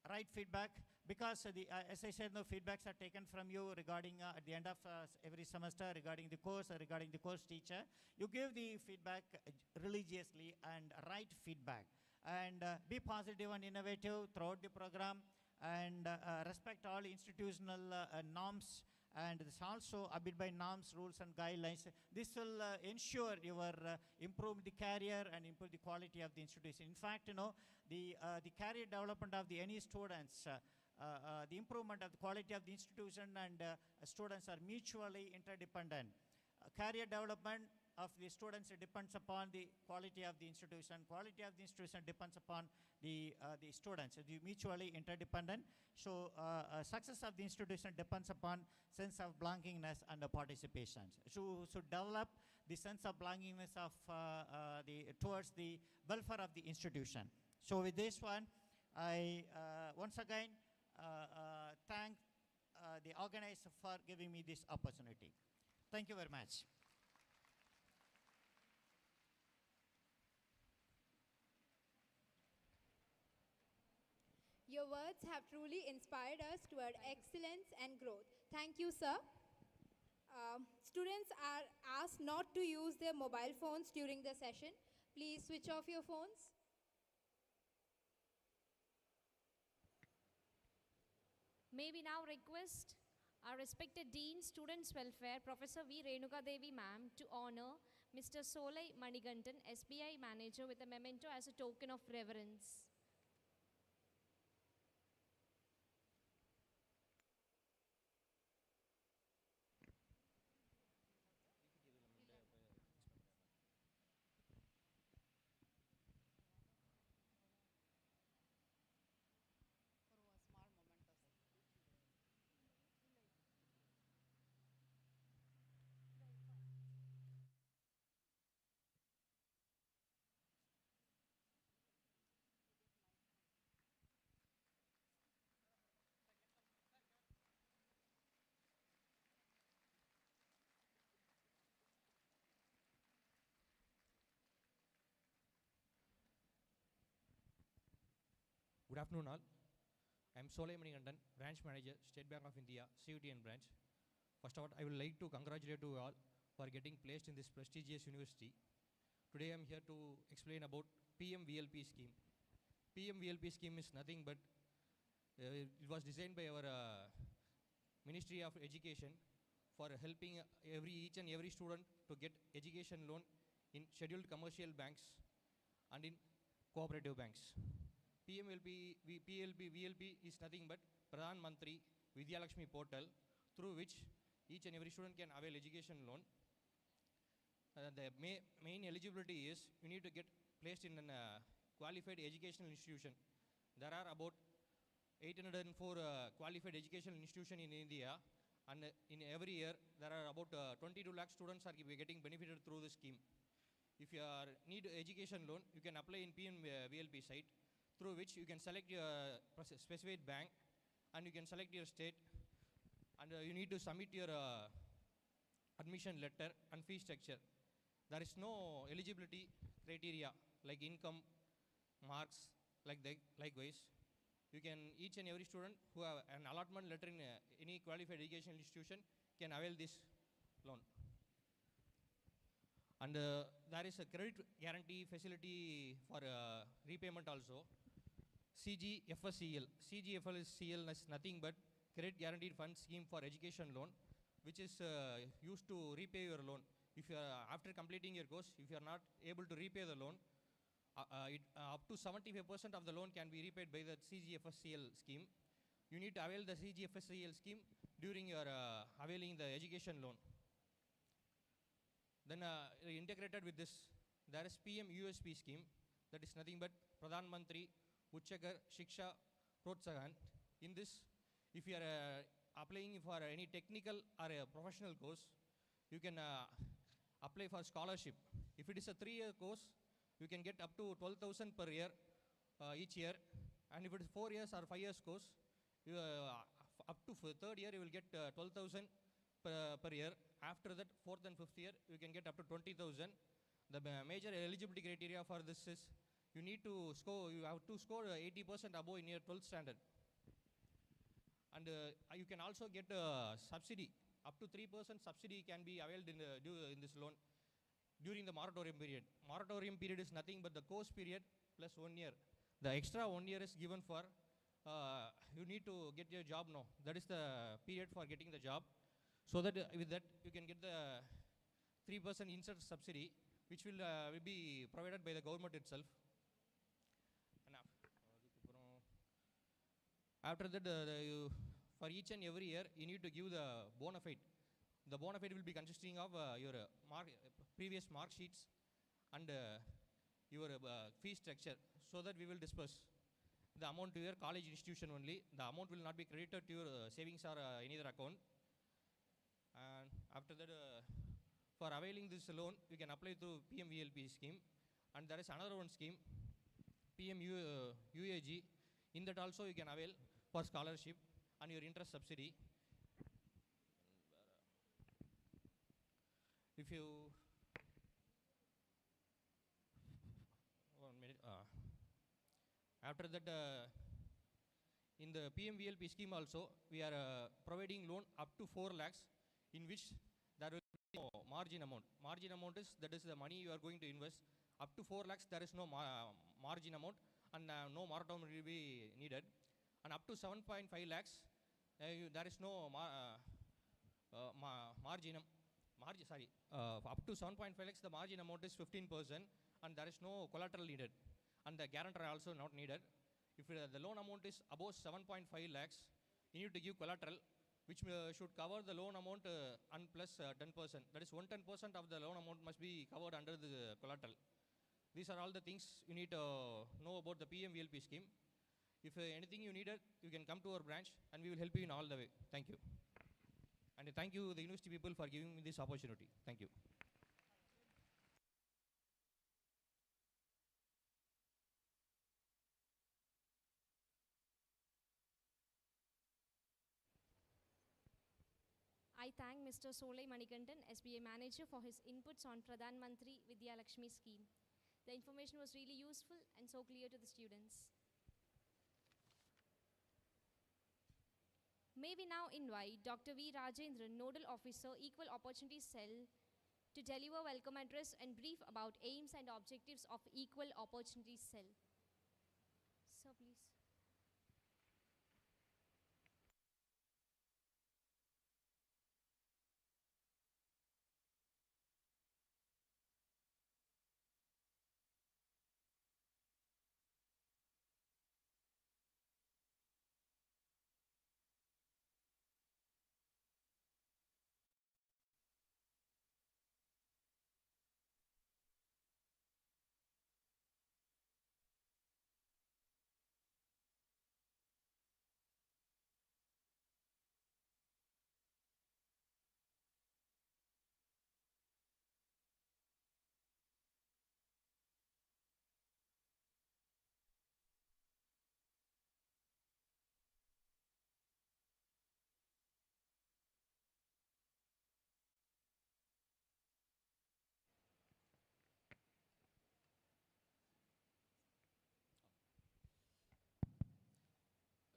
D: Right feedback, because as I said, feedbacks are taken from you regarding at the end of every semester regarding the course or regarding the course teacher. You give the feedback religiously and right feedback. And be positive and innovative throughout the program, and respect all institutional norms, and this also abide by norms, rules, and guidelines. This will ensure your improve the career and improve the quality of the institution. In fact, the career development of any students, the improvement of the quality of the institution and students are mutually interdependent. Career development of the students depends upon the quality of the institution. Quality of the institution depends upon the students. They're mutually interdependent. So success of the institution depends upon sense of belongingness and participation. So develop the sense of belongingness of towards the welfare of the institution. So with this one, I once again thank the organizer for giving me this opportunity. Thank you very much.
E: Your words have truly inspired us toward excellence and growth. Thank you, sir. Students are asked not to use their mobile phones during the session. Please switch off your phones.
B: May we now request our respected Dean, Students Welfare, Professor V. Renuka Devi ma'am, to honor Mr. Solai Manigantan, SBI Manager, with a memento as a token of reverence.
F: Good afternoon all. I am Solai Manigandan, Branch Manager, State Bank of India, CUTN branch. First of all, I would like to congratulate you all for getting placed in this prestigious university. Today I am here to explain about PMVLP scheme. PMVLP scheme is nothing but it was designed by our Ministry of Education for helping each and every student to get education loan in scheduled commercial banks and in cooperative banks. VLP is nothing but Pradhan Mantri Vidya Lakshmi portal, through which each and every student can avail education loan. The main eligibility is you need to get placed in a qualified educational institution. There are about 804 qualified educational institutions in India, and in every year there are about 22 lakh students are getting benefited through the scheme. If you need education loan, you can apply in PMVLP site, through which you can select your specified bank and you can select your state, and you need to submit your admission letter and fee structure. There is no eligibility criteria like income, marks, likewise. You can, each and every student who have an allotment letter in any qualified educational institution can avail this loan. And there is a credit guarantee facility for repayment also. CGFSCL. CGFSCL is nothing but Credit Guaranteed Fund Scheme for Education Loan, which is used to repay your loan. If you are, after completing your course, if you are not able to repay the loan, up to 75% of the loan can be repaid by the CGFSCL scheme. You need to avail the CGFSCL scheme during your availing the education loan. Then integrated with this, there is PM USP scheme, that is nothing but Pradhan Mantri Uchchakar Shiksha Protsahan. In this, if you are applying for any technical or a professional course, you can apply for scholarship. If it is a 3-year course, you can get up to 12,000 per year each year. And if it is 4 years or 5 years course, you, up to 3rd year you will get 12,000 per year. After that, 4th and 5th year, you can get up to 20,000. The major eligibility criteria for this is you have to score 80% above in your 12th standard. And you can also get a subsidy. Up to 3% subsidy can be availed in this loan during the moratorium period. Moratorium period is nothing but the course period plus 1 year. The extra 1 year is given for you need to get your job now. That is the period for getting the job. So that with that you can get the 3% insert subsidy, which will be provided by the government itself. And after that, for each and every year, you need to give the bona fide. The bona fide will be consisting of your previous mark sheets and your fee structure, so that we will disperse the amount to your college institution only. The amount will not be credited to your savings or any other account. And after that, for availing this loan, you can apply to PMVLP scheme. And there is another one scheme, PMUAG. In that also you can avail for scholarship and your interest subsidy. If you, 1 minute, after that, in the PMVLP scheme also, we are providing loan up to 4 lakhs, in which there will be no margin amount. Margin amount is, that is the money you are going to invest. Up to 4 lakhs, there is no margin amount, and no moratorium will be needed. And up to 7.5 lakhs, there is no up to 7.5 lakhs, the margin amount is 15%, and there is no collateral needed, and the guarantor also not needed. If the loan amount is above 7.5 lakhs, you need to give collateral, which should cover the loan amount and plus 10%. That is 110% of the loan amount must be covered under the collateral. These are all the things you need to know about the PMVLP scheme. If anything you needed, you can come to our branch, and we will help you in all the way. Thank you. And thank you, the university people, for giving me this opportunity. Thank you.
B: I thank Mr. Solai Manikandan, SBA Manager, for his inputs on Pradhan Mantri Vidya Lakshmi scheme. The information was really useful and so clear to the students. May we now invite Dr. V. Rajendran, Nodal Officer, Equal Opportunities Cell, to deliver welcome address and brief about aims and objectives of Equal Opportunities Cell. Sir, please.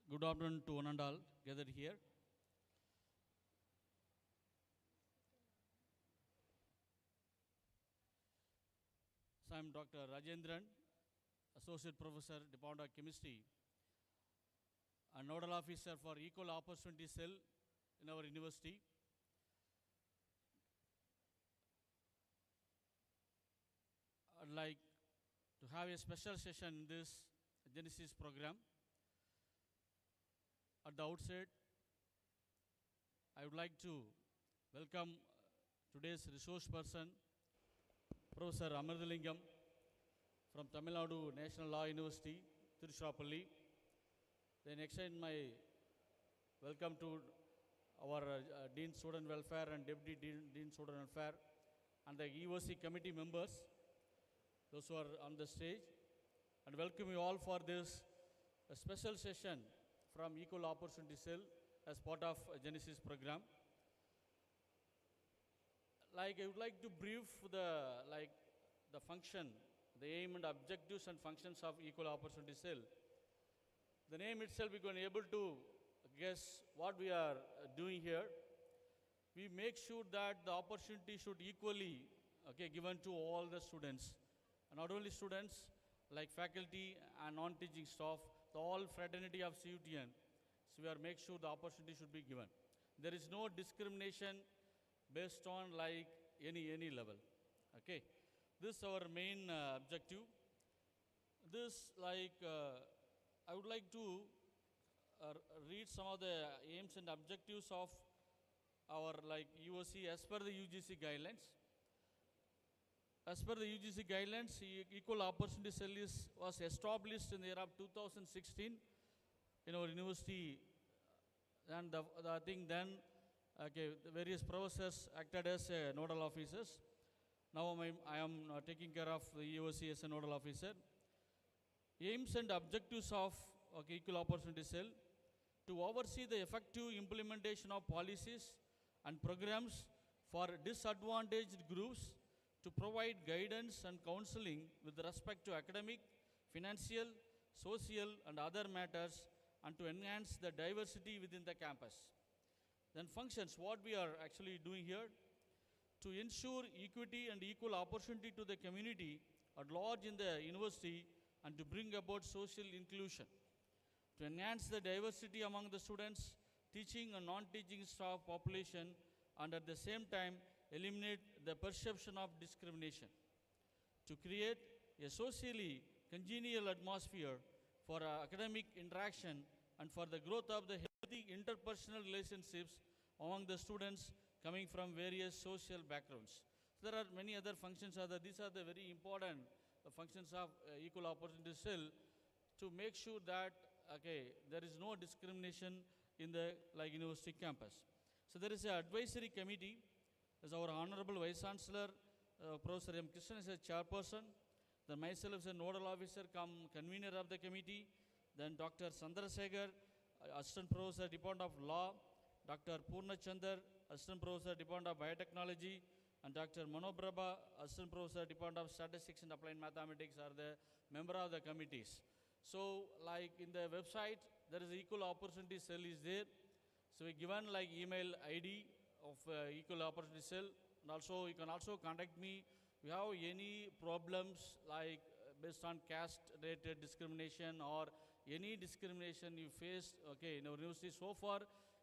G: Good afternoon to one and all gathered here. So I am Dr. Rajendran, Associate Professor, Department of Chemistry, and Nodal Officer for Equal Opportunity Cell in our university. I'd like to have a special session in this Genesis program. At the outset, I would like to welcome today's resource person, Professor Amarthalingam from Tamil Nadu National Law University, Tiruchirappalli. Then extend my welcome to our Dean Student Welfare and Deputy Dean Student Welfare and the EOC committee members, those who are on the stage, and welcome you all for this special session from Equal Opportunity Cell as part of Genesis program. I would like to brief the function, the aim and objectives and functions of Equal Opportunity Cell. The name itself, we're going to be able to guess what we are doing here. We make sure that the opportunity should equally given to all the students. And not only students, like faculty and non-teaching staff, the all fraternity of CUTN. So we are make sure the opportunity should be given. There is no discrimination based on any level. Okay, this is our main objective. This I would like to read some of the aims and objectives of our UOC as per the UGC guidelines. As per the UGC guidelines, Equal Opportunity Cell was established in the year of 2016 in our university, and I think then the various professors acted as nodal officers. Now I am taking care of the EOC as a nodal officer. Aims and objectives of Equal Opportunity Cell: to oversee the effective implementation of policies and programs for disadvantaged groups, to provide guidance and counseling with respect to academic, financial, social and other matters, and to enhance the diversity within the campus. Then functions, what we are actually doing here, to ensure equity and equal opportunity to the community at large in the university and to bring about social inclusion, to enhance the diversity among the students, teaching and non-teaching staff population, and at the same time eliminate the perception of discrimination, to create a socially congenial atmosphere for academic interaction and for the growth of the healthy interpersonal relationships among the students coming from various social backgrounds. There are many other functions. These are the very important functions of equal opportunity cell to make sure that there is no discrimination in the university campus. So there is an advisory committee. As our Honorable Vice Chancellor, Professor M. Krishnan is a chairperson. Then myself as a nodal officer, convener of the committee. Then Dr. Chandrasekhar, Assistant Professor, Department of Law. Dr. Purna Chandar, Assistant Professor, Department of Biotechnology. And Dr. Manoprabha, Assistant Professor, Department of Statistics and Applied Mathematics are the member of the committees. So like in the website, there is equal opportunity cell is there. So we given like email ID of equal opportunity cell, and also you can also contact me. If you have any problems like based on caste related discrimination or any discrimination you faced in our university so far,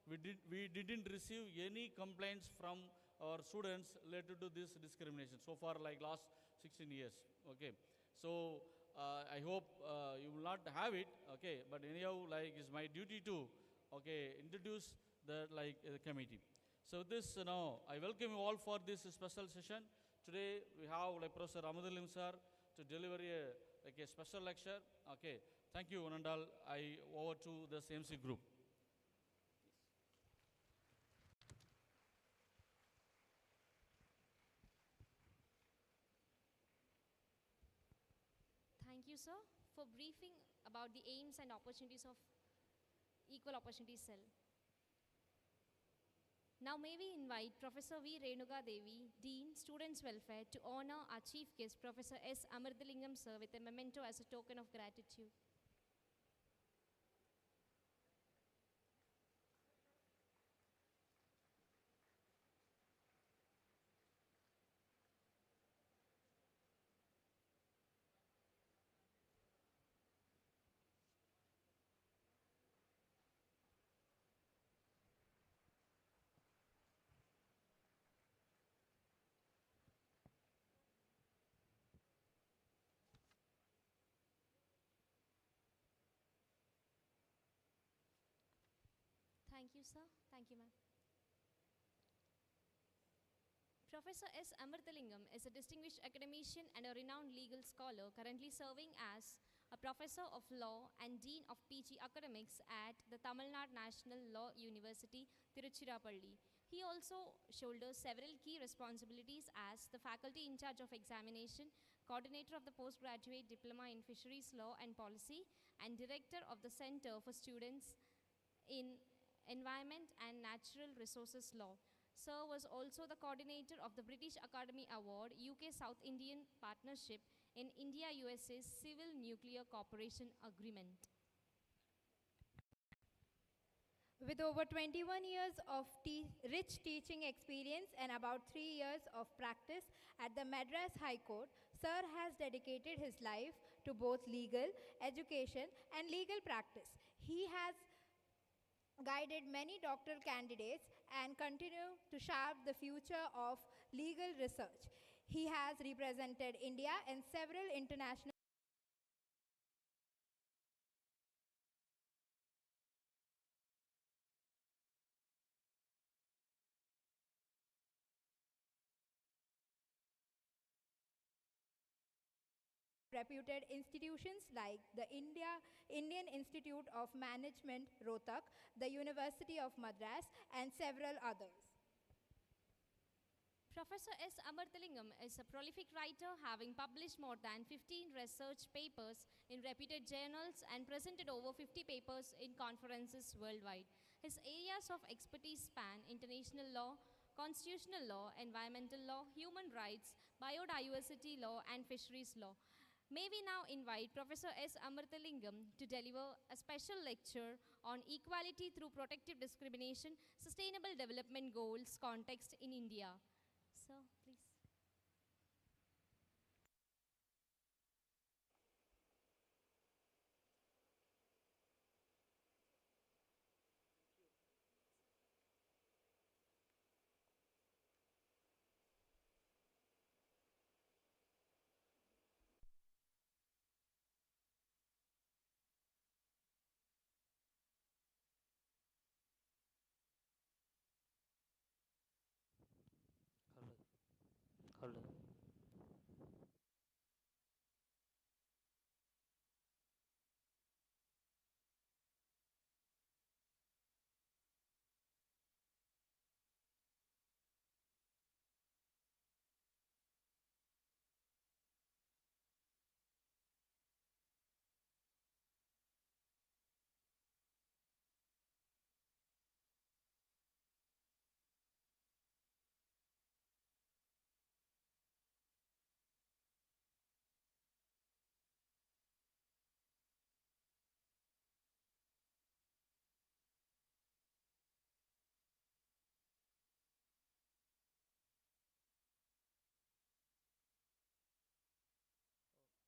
G: we didn't receive any complaints from our students related to this discrimination so far, like last 16 years. So I hope you will not have it. But anyhow, like it's my duty to introduce the committee. So this now I welcome you all for this special session. Today we have Professor Ramadulim sir to deliver a special lecture. Thank you, one and all. I over to the CMC group.
B: Thank you, sir, for briefing about the aims and opportunities of Equal Opportunity Cell. Now may we invite Professor V. Renuka Devi, Dean, Students Welfare, to honor our Chief Guest, Professor S. Amarthalingam sir, with a memento as a token of gratitude. Thank you, sir. Thank you, ma'am. Professor S. Amarthalingam is a distinguished academician and a renowned legal scholar, currently serving as a professor of law and dean of PG academics at the Tamil Nadu National Law University, Tiruchirappalli. He also shoulders several key responsibilities as the faculty in charge of examination, coordinator of the postgraduate diploma in fisheries law and policy, and director of the Center for Students in Environment and Natural Resources Law. Sir was also the coordinator of the British Academy Award UK South Indian Partnership in India-USA Civil Nuclear Cooperation Agreement.
E: With over 21 years of rich teaching experience and about 3 years of practice at the Madras High Court, Sir has dedicated his life to both legal education and legal practice. He has guided many doctoral candidates and continue to shape the future of legal research. He has represented India in several international reputed institutions like the Indian Institute of Management, Rohtak, the University of Madras, and several others.
B: Professor S. Amarthalingam is a prolific writer, having published more than 15 research papers in reputed journals and presented over 50 papers in conferences worldwide. His areas of expertise span international law, constitutional law, environmental law, human rights, biodiversity law, and fisheries law. May we now invite Professor S. Amrithalingam to deliver a special lecture on equality through protective discrimination, sustainable development goals context in India. Sir, please.
H: Hello. Hello.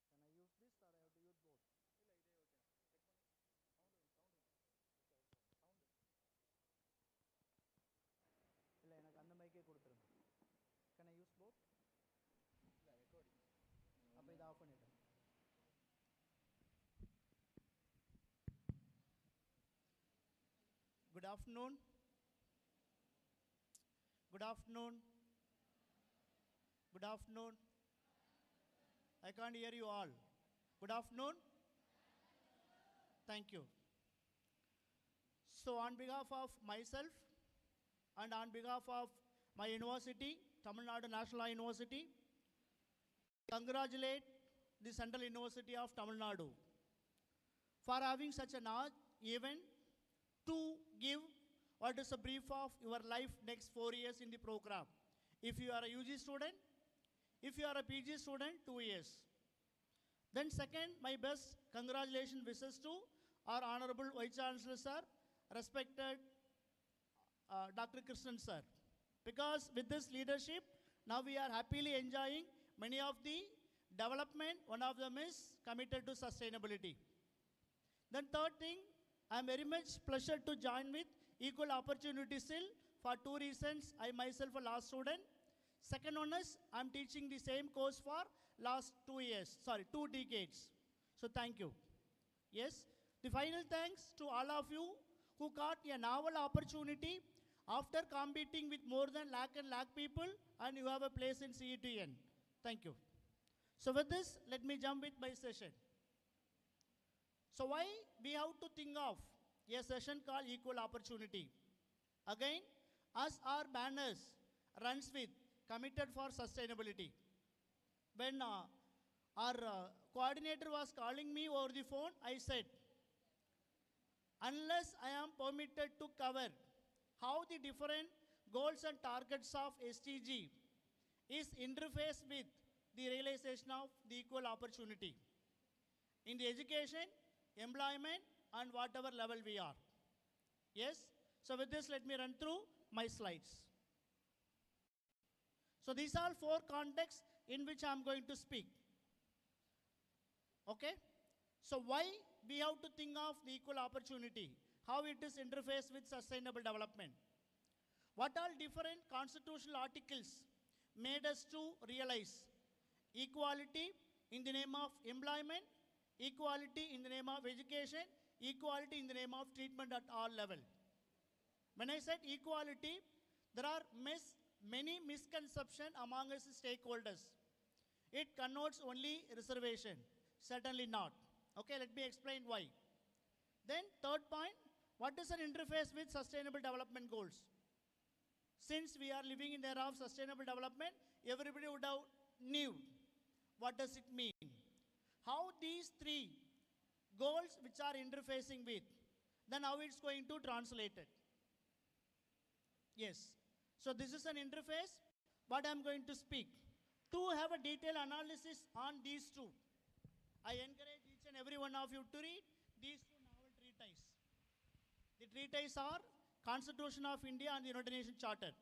I: Can I use this or I have to use both? இல்லை எனக்கு அந்த மைக்கே கொடுத்துருங்க. Can I use both? இல்லை recording. அப்போ இதை of பண்ணிடுறேன். Good afternoon. Good afternoon. Good afternoon. I can't hear you all. Good afternoon. Thank you. So on behalf of myself and on behalf of my university, Tamil Nadu National Law University, congratulate the Central University of Tamil Nadu for having such an event to give what is a brief of your life next 4 years in the program. If you are a UG student, if you are a PG student, 2 years. Then second, my best congratulations wishes to our Honorable Vice Chancellor Sir, respected Dr. Krishnan Sir. Because with this leadership, now we are happily enjoying many of the development. One of them is committed to sustainability. Then third thing, I am very much pleasure to join with Equal Opportunity Cell for 2 reasons. I myself a law student. Second one is I am teaching the same course for last 2 decades. So thank you. Yes, the final thanks to all of you who got a novel opportunity after competing with more than lakh people, and you have a place in CETN. Thank you. So with this, let me jump with my session. So why we have to think of a session called Equal Opportunity? Again, as our banners runs with committed for sustainability. When our coordinator was calling me over the phone, I said, unless I am permitted to cover how the different goals and targets of SDG is interfaced with the realization of the equal opportunity in the education, employment, and whatever level we are. Yes? So with this, let me run through my slides. So these are 4 contexts in which I am going to speak. Okay? So why we have to think of the equal opportunity, how it is interfaced with sustainable development. What all different constitutional articles made us to realize equality in the name of employment, equality in the name of education, equality in the name of treatment at all level. When I said equality, there are many misconceptions among us stakeholders. It connotes only reservation. Certainly not. Okay, let me explain why. Then third point, what is an interface with sustainable development goals? Since we are living in the era of sustainable development, everybody would have knew what does it mean. How these 3 goals which are interfacing with, then how it's going to translate it. Yes. So this is an interface, but I'm going to speak. To have a detailed analysis on these 2, I encourage each and every one of you to read these two novel treatises. The treatises are Constitution of India and the United Nations Charter.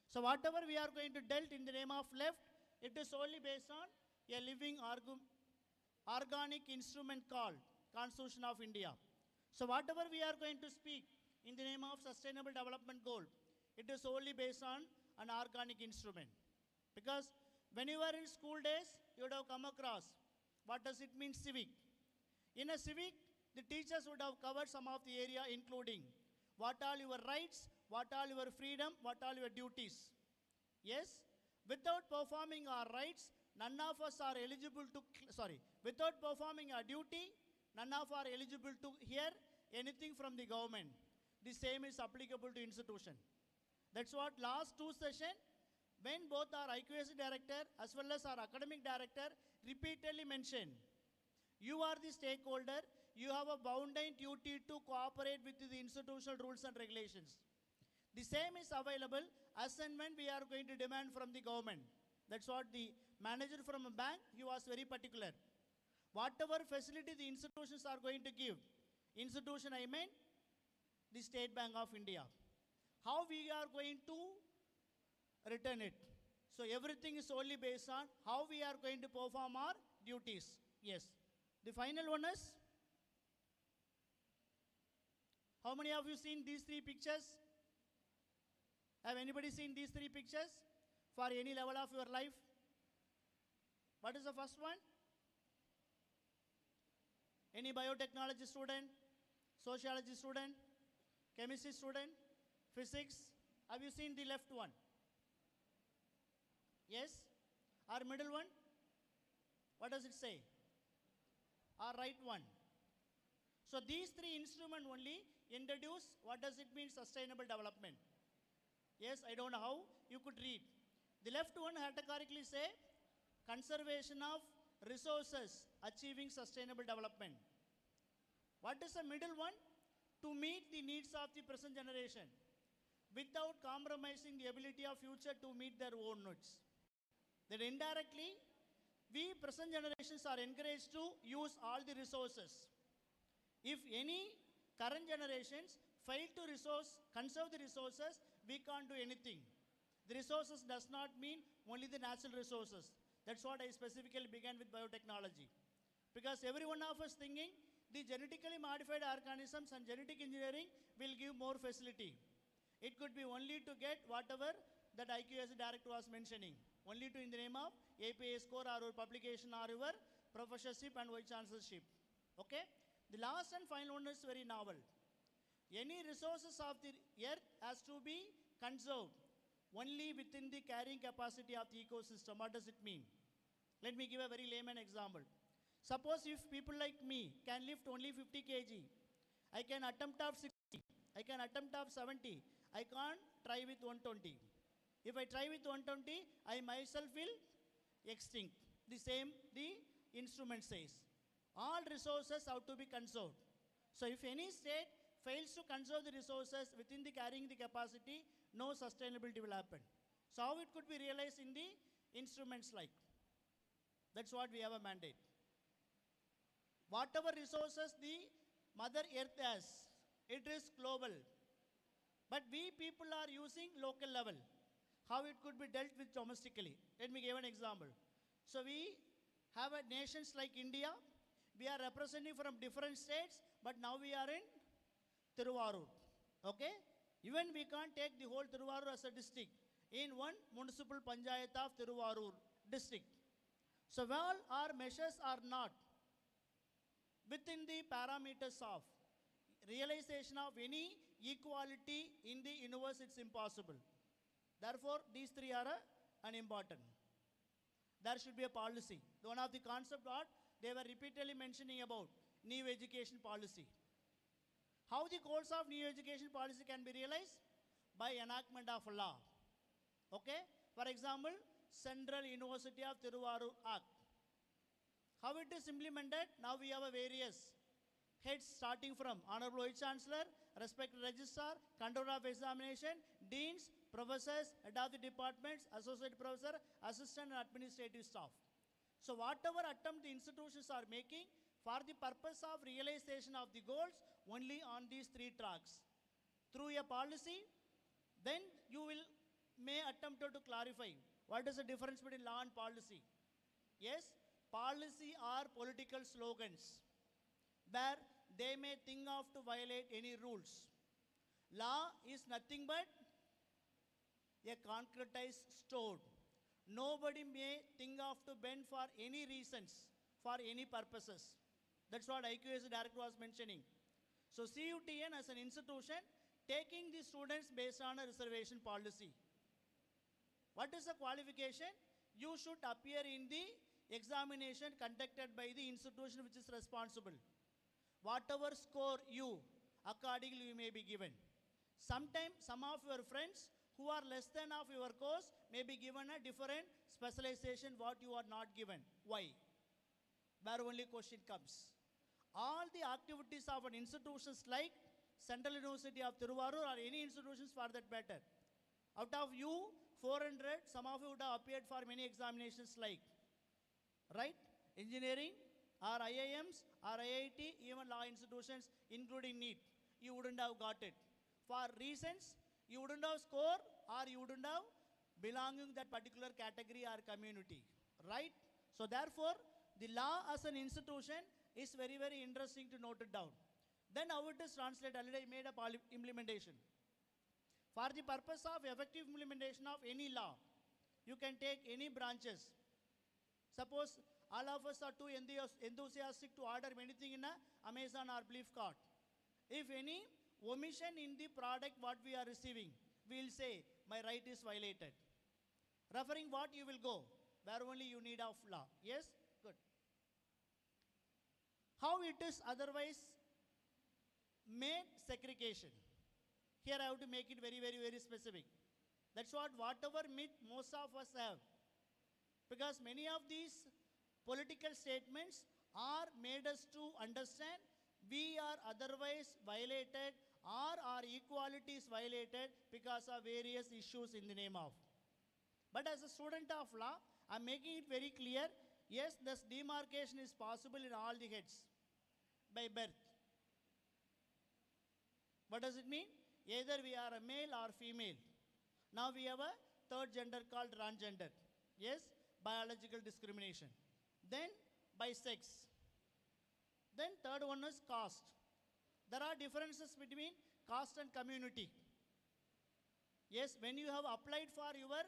I: So whatever we are going to dealt in the name of left, it is solely based on a living organic instrument called Constitution of India. So whatever we are going to speak in the name of Sustainable Development Goal, it is solely based on an organic instrument. Because when you were in school days, you would have come across what does it mean civic. In a civic, the teachers would have covered some of the area including what all your rights, what all your freedom, what all your duties. Yes, without performing our rights, none of us are eligible to, without performing our duty, none of us are eligible to hear anything from the government. The same is applicable to institution. That's what last two sessions, when both our IQAC director as well as our academic director repeatedly mentioned, you are the stakeholder, you have a bounden duty to cooperate with the institutional rules and regulations. The same is available as and when we are going to demand from the government. That's what the manager from a bank, he was very particular. Whatever facility the institutions are going to give, institution I mean, the State Bank of India, how we are going to return it. So everything is only based on how we are going to perform our duties. Yes. The final one is, how many of you seen these three pictures? Have anybody seen these three pictures for any level of your life? What is the first one? Any biotechnology student, sociology student, chemistry student, physics? Have you seen the left one? Yes? Our middle one? What does it say? Our right one. So these three instruments only introduce what does it mean sustainable development. Yes, I don't know how you could read. The left one categorically say conservation of resources achieving sustainable development. What is the middle one? To meet the needs of the present generation without compromising the ability of future to meet their own needs. That indirectly, we present generations are encouraged to use all the resources. If any current generations fail to conserve the resources, we can't do anything. The resources does not mean only the natural resources. That's what I specifically began with biotechnology. Because every one of us thinking the genetically modified organisms and genetic engineering will give more facility. It could be only to get whatever that IQAC director was mentioning. Only to in the name of APA score or your publication or your professorship and vice chancellorship. Okay? The last and final one is very novel. Any resources of the earth has to be conserved only within the carrying capacity of the ecosystem. What does it mean? Let me give a very layman example. Suppose if people like me can lift only 50 kg, I can attempt of 60, I can attempt of 70, I can't try with 120. If I try with 120, I myself will extinct. The same the instrument says. All resources have to be conserved. So if any state fails to conserve the resources within the carrying the capacity, no sustainability will happen. So how it could be realized in the instruments like? That's what we have a mandate. Whatever resources the Mother Earth has, it is global. But we people are using local level. How it could be dealt with domestically. Let me give an example. So we have a nations like India. We are representing from different states, but now we are in Tiruvarur. Okay? Even we can't take the whole Tiruvarur as a district in one municipal panchayat of Tiruvarur district. So all our measures are not within the parameters of realization of any equality in the universe, it's impossible. Therefore, these three are unimportant. There should be a policy. One of the concepts what they were repeatedly mentioning about new education policy. How the goals of new education policy can be realized? By enactment of law. Okay? For example, Central University of Tiruvarur Act. How it is implemented? Now we have a various heads starting from Honorable Vice Chancellor, respected Registrar, Controller of Examination, Deans, Professors, Head of the Departments, Associate Professor, Assistant and Administrative Staff. So whatever attempt the institutions are making for the purpose of realization of the goals only on these three tracks. Through a policy, then you will may attempt to clarify what is the difference between law and policy. Yes, policy are political slogans where they may think of to violate any rules. Law is nothing but a concretized stone. Nobody may think of to bend for any reasons, for any purposes. That's what IQAS director was mentioning. So CUTN as an institution taking the students based on a reservation policy. What is the qualification? You should appear in the examination conducted by the institution which is responsible. Whatever score you, accordingly you may be given. Sometimes some of your friends who are less than of your course may be given a different specialization what you are not given. Why? Where only question comes. All the activities of an institutions like Central University of Tiruvarur or any institutions for that matter. Out of you, 400, some of you would have appeared for many examinations like, right? Engineering, or IIMs, or IIT, even law institutions, including NEET. You wouldn't have got it. For reasons, you wouldn't have scored, or you wouldn't have belonging that particular category or community, right? So therefore, the law as an institution is very, very interesting to note it down. Then how it is translated, already I made a implementation. For the purpose of effective implementation of any law, you can take any branches. Suppose all of us are too enthusiastic to order anything in a Amazon or Flipkart. If any omission in the product what we are receiving, we will say, my right is violated. Referring what you will go, where only you need of law. Yes? Good. How it is otherwise made segregation. Here I have to make it very, very, very specific. That's what whatever myth most of us have. Because many of these political statements are made us to understand we are otherwise violated or our equality is violated because of various issues in the name of. But as a student of law, I'm making it very clear, yes, this demarcation is possible in all the heads by birth. What does it mean? Either we are a male or female. Now we have a third gender called transgender. Yes, biological discrimination. Then by sex. Then third one is caste. There are differences between caste and community. Yes, when you have applied for your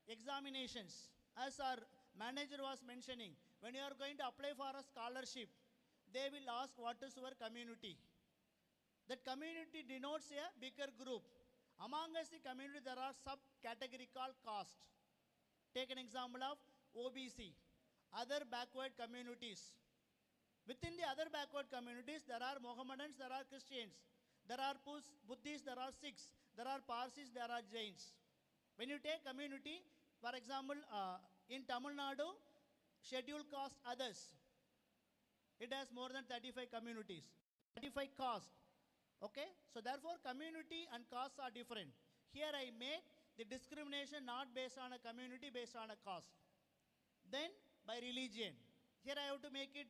I: examinations, as our manager was mentioning, when you are going to apply for a scholarship, they will ask what is your community. That community denotes a bigger group. Among us the community, there are subcategory called caste. Take an example of OBC, other backward communities. Within the other backward communities, there are Mohammedans, there are Christians, there are Buddhists, there are Sikhs, there are Parsis, there are Jains. When you take community, for example, in Tamil Nadu, scheduled caste others, it has more than 35 communities, 35 castes. Okay, so therefore community and castes are different. Here I made the discrimination not based on a community, based on a caste. Then by religion. Here I have to make it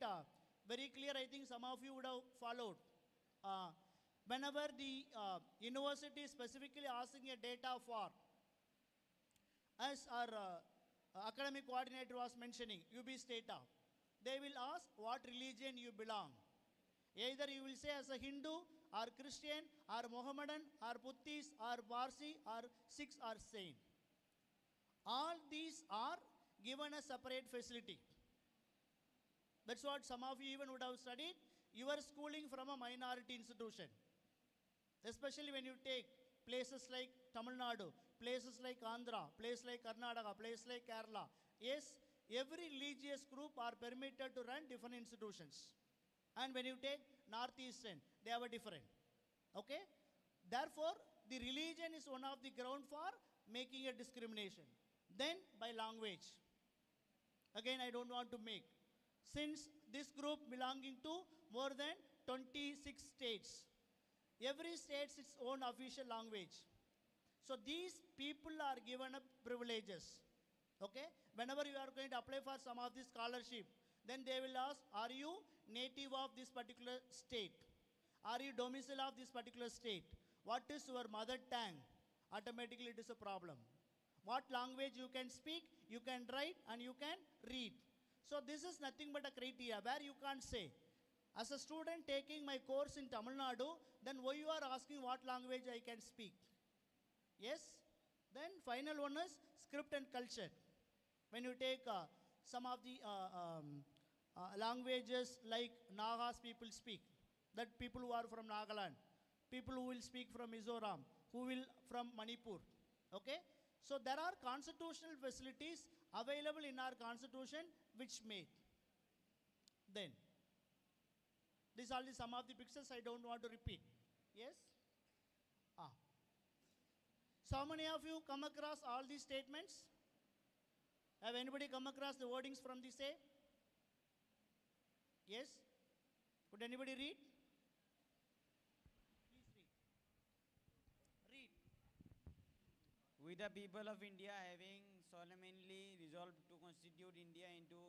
I: very clear. I think some of you would have followed. Whenever the university is specifically asking a data for, as our academic coordinator was mentioning, UB's data, they will ask what religion you belong. Either you will say as a Hindu, or Christian, or Mohammedan, or Buddhist, or Parsi, or Sikhs, or Saint. All these are given a separate facility. That's what some of you even would have studied. You are schooling from a minority institution. Especially when you take places like Tamil Nadu, places like Andhra, places like Karnataka, places like Kerala. Yes, every religious group are permitted to run different institutions. And when you take Northeastern, they have a different. Okay? Therefore, the religion is one of the ground for making a discrimination. Then by language. Again, I don't want to make. Since this group belonging to more than 26 states, every state has its own official language. So these people are given up privileges. Okay? Whenever you are going to apply for some of the scholarship, then they will ask, are you native of this particular state? Are you domicile of this particular state? What is your mother tongue? Automatically it is a problem. What language you can speak, you can write, and you can read. So this is nothing but a criteria where you can't say, as a student taking my course in Tamil Nadu, then why you are asking what language I can speak? Yes? Then final one is script and culture. When you take some of the languages like Nagas people speak, that people who are from Nagaland, people who will speak from Mizoram, who will from Manipur, okay? So there are constitutional facilities available in our constitution which made. Then, these are some of the pictures I don't want to repeat. Yes? So how many of you come across all these statements? Have anybody come across the wordings from the say? Yes? Could anybody read?
J: We the people of India having solemnly resolved to constitute India into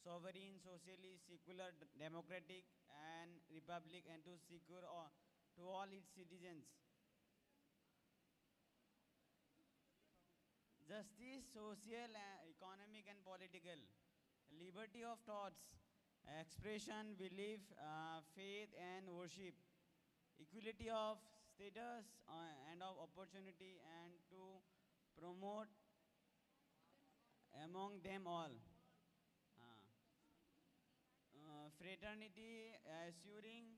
J: sovereign, socially, secular, democratic and republic and to secure to all its citizens justice, social, economic and political, liberty of thoughts, expression, belief, faith and worship, equality of status and of opportunity and to promote among them all. Fraternity, assuring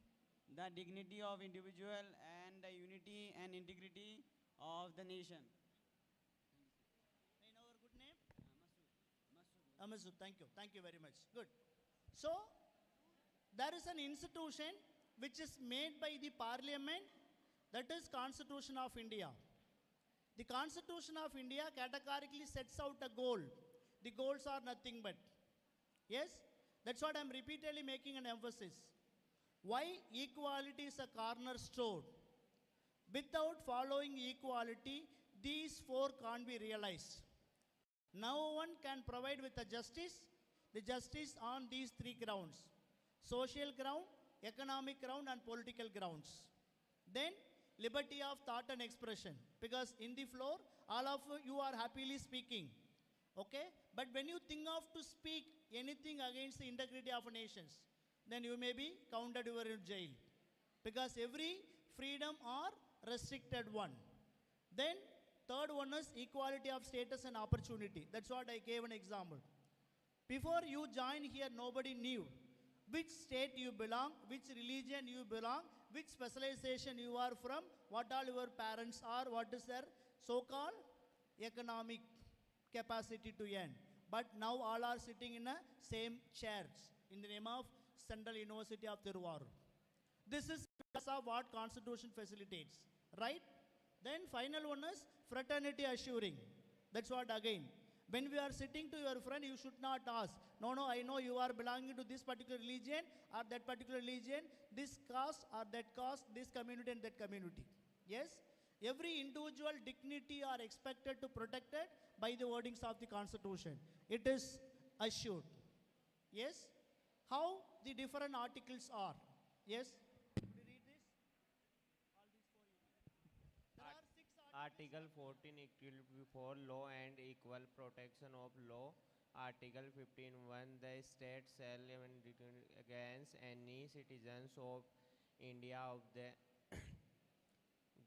J: the dignity of individual and the unity and integrity of the nation.
I: May I know your good name? Masood, thank you. Thank you very much. Good. So, there is an institution which is made by the parliament, that is Constitution of India. The Constitution of India categorically sets out a goal. The goals are nothing but. Yes? That's what I'm repeatedly making an emphasis. Why equality is a cornerstone. Without following equality, these four can't be realized. No one can provide with the justice on these three grounds: social ground, economic ground, and political grounds. Then, liberty of thought and expression, because in the floor, all of you are happily speaking, okay? But when you think of to speak anything against the integrity of nations, then you may be counted, you are in jail, because every freedom are restricted one. Then, third one is equality of status and opportunity. That's what I gave an example. Before you join here, nobody knew which state you belong, which religion you belong, which specialization you are from, what all your parents are, what is their so-called economic capacity to earn. But now all are sitting in the same chairs in the name of Central University of Tiruvallur. This is because of what Constitution facilitates, right? Then final one is fraternity assuring. That's what again. When we are sitting to your friend, you should not ask, no, I know you are belonging to this particular religion or that particular religion, this caste or that caste, this community and that community. Yes? Every individual dignity are expected to protected by the wordings of the Constitution. It is assured. Yes? How the different articles are. Yes? Could you read this? All these four units. There are 6
K: Article 14, equal for law and equal protection of law. Article 15(1), the state shall defend against any citizens of India of the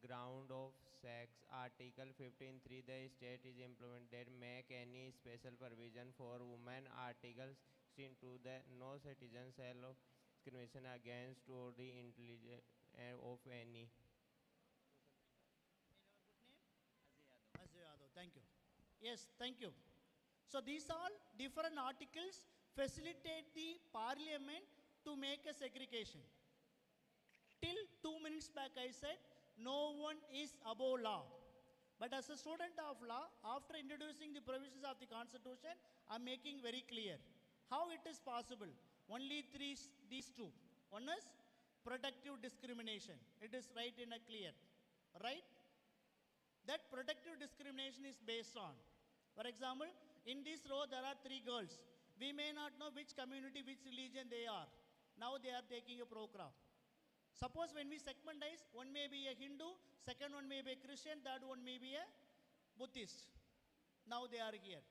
K: ground of sex. Article 15(3), the state is implemented make any special provision for women. Article 16(2), the no citizen shall discrimination against or the intelligence of any.
I: Ajay Yadav, thank you. Yes, thank you. So these all different articles facilitate the parliament to make a segregation. Till 2 minutes back I said, no one is above law. But as a student of law, after introducing the provisions of the Constitution, I'm making very clear how it is possible. Only these two. One is protective discrimination. It is right in a clear, right? That protective discrimination is based on For example, in this row there are 3 girls. We may not know which community, which religion they are. Now they are taking a program. Suppose when we segmentize, one may be a Hindu, second one may be a Christian, third one may be a Buddhist. Now they are here.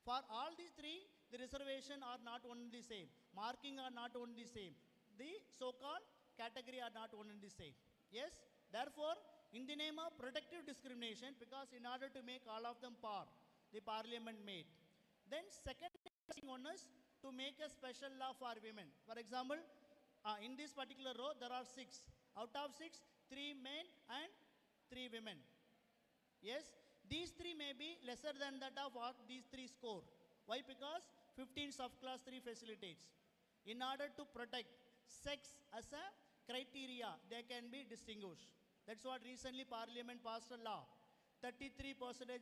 I: For all these 3, the reservation are not one and the same. Marking are not one and the same. The so-called category are not one and the same. Yes? Therefore, in the name of protective discrimination, because in order to make all of them par, the parliament made. Then second one is to make a special law for women. For example, in this particular row, there are 6. Out of 6, 3 men and 3 women. Yes? These 3 may be lesser than that of what these 3 score. Why? Because 15 subclass 3 facilitates. In order to protect sex as a criteria, they can be distinguished. That's what recently Parliament passed a law. 33%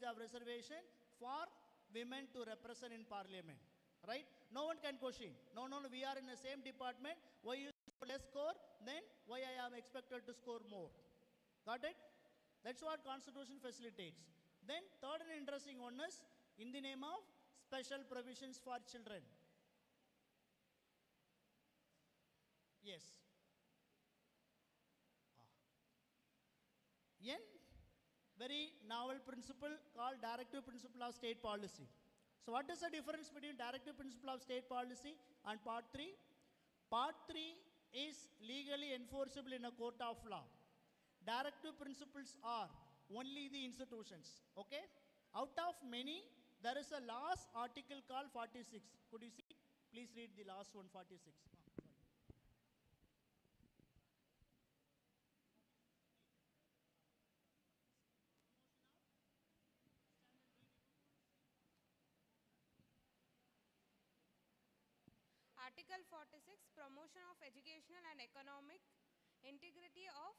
I: of reservation for women to represent in Parliament. Right? No one can question. No, we are in the same department. Why you less score, then why I am expected to score more. Got it? That's what Constitution facilitates. Then third and interesting one is in the name of special provisions for children. Yes. N very novel principle called directive principle of state policy. So what is the difference between directive principle of state policy and part 3? Part 3 is legally enforceable in a court of law. Directive principles are only the institutions. Okay? Out of many, there is a last article called 46. Could you see? Please read the last one, 46.
L: Article 46, promotion of educational and economic integrity of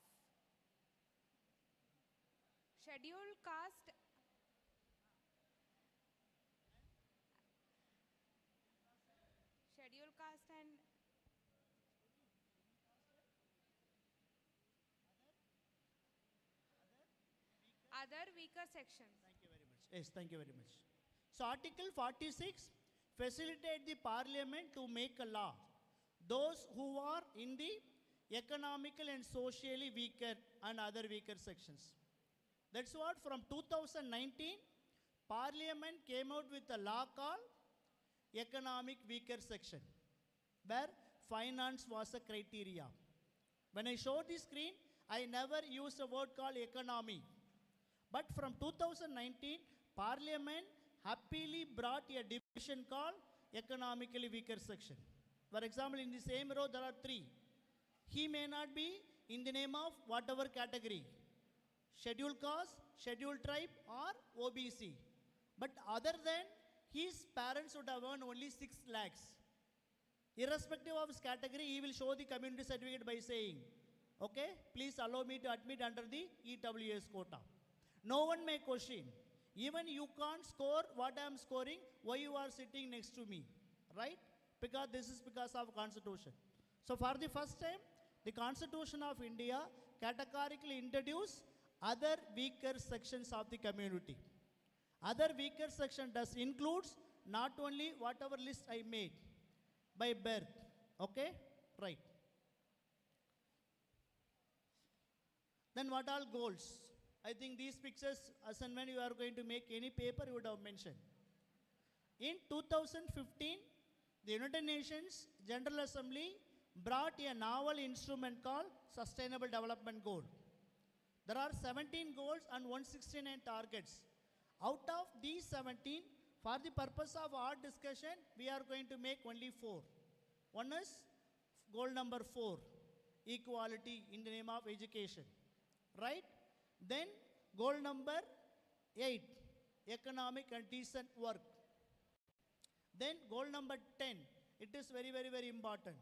L: scheduled caste and other weaker sections.
I: Thank you very much. Yes, thank you very much. So Article 46 facilitate the Parliament to make a law. Those who are in the economical and socially weaker and other weaker sections. That's what from 2019, Parliament came out with a law called economic weaker section, where finance was a criteria. When I showed the screen, I never used a word called economy. But from 2019, Parliament happily brought a division called economically weaker section. For example, in the same row, there are 3. He may not be in the name of whatever category, scheduled caste, scheduled tribe, or OBC. But other than his parents would have earned only 6 lakhs. Irrespective of his category, he will show the community certificate by saying, okay, please allow me to admit under the EWS quota. No one may question. Even you can't score what I am scoring, why you are sitting next to me, right? Because this is because of Constitution. So for the first time, the Constitution of India categorically introduced other weaker sections of the community. Other weaker section does includes not only whatever list I made by birth, okay? Right. Then what all goals? I think these pictures, as and when you are going to make any paper, you would have mentioned. In 2015, the United Nations General Assembly brought a novel instrument called Sustainable Development Goal. There are 17 goals and 169 targets. Out of these 17, for the purpose of our discussion, we are going to make only 4. One is goal number 4, equality in the name of education, right? Then goal number 8, economic and decent work. Then goal number 10, it is very, very, very important.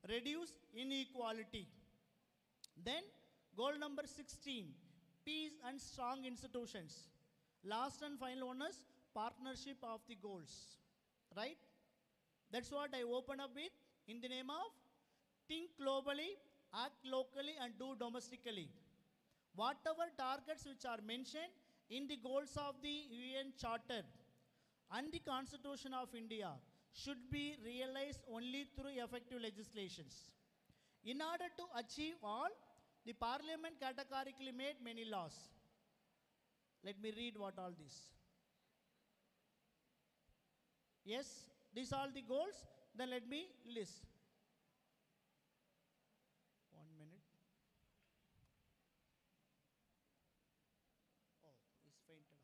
I: Reduce inequality. Then goal number 16, peace and strong institutions. Last and final one is partnership of the goals, right? That's what I open up with in the name of think globally, act locally, and do domestically. Whatever targets which are mentioned in the goals of the UN Charter, and the Constitution of India should be realized only through effective legislations. In order to achieve all, the Parliament categorically made many laws. Let me read what all this. Yes, these are the goals. Then let me list. 1 minute. Oh, it's fainted.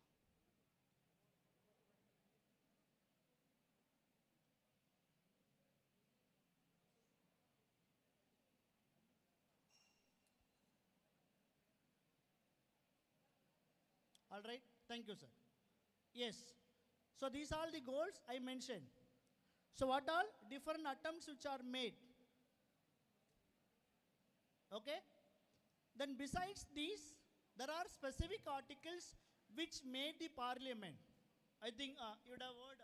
I: All right, thank you, sir. Yes, so these are the goals I mentioned. So what all different attempts which are made? Okay, then besides these, there are specific articles which made the parliament. I think you would have heard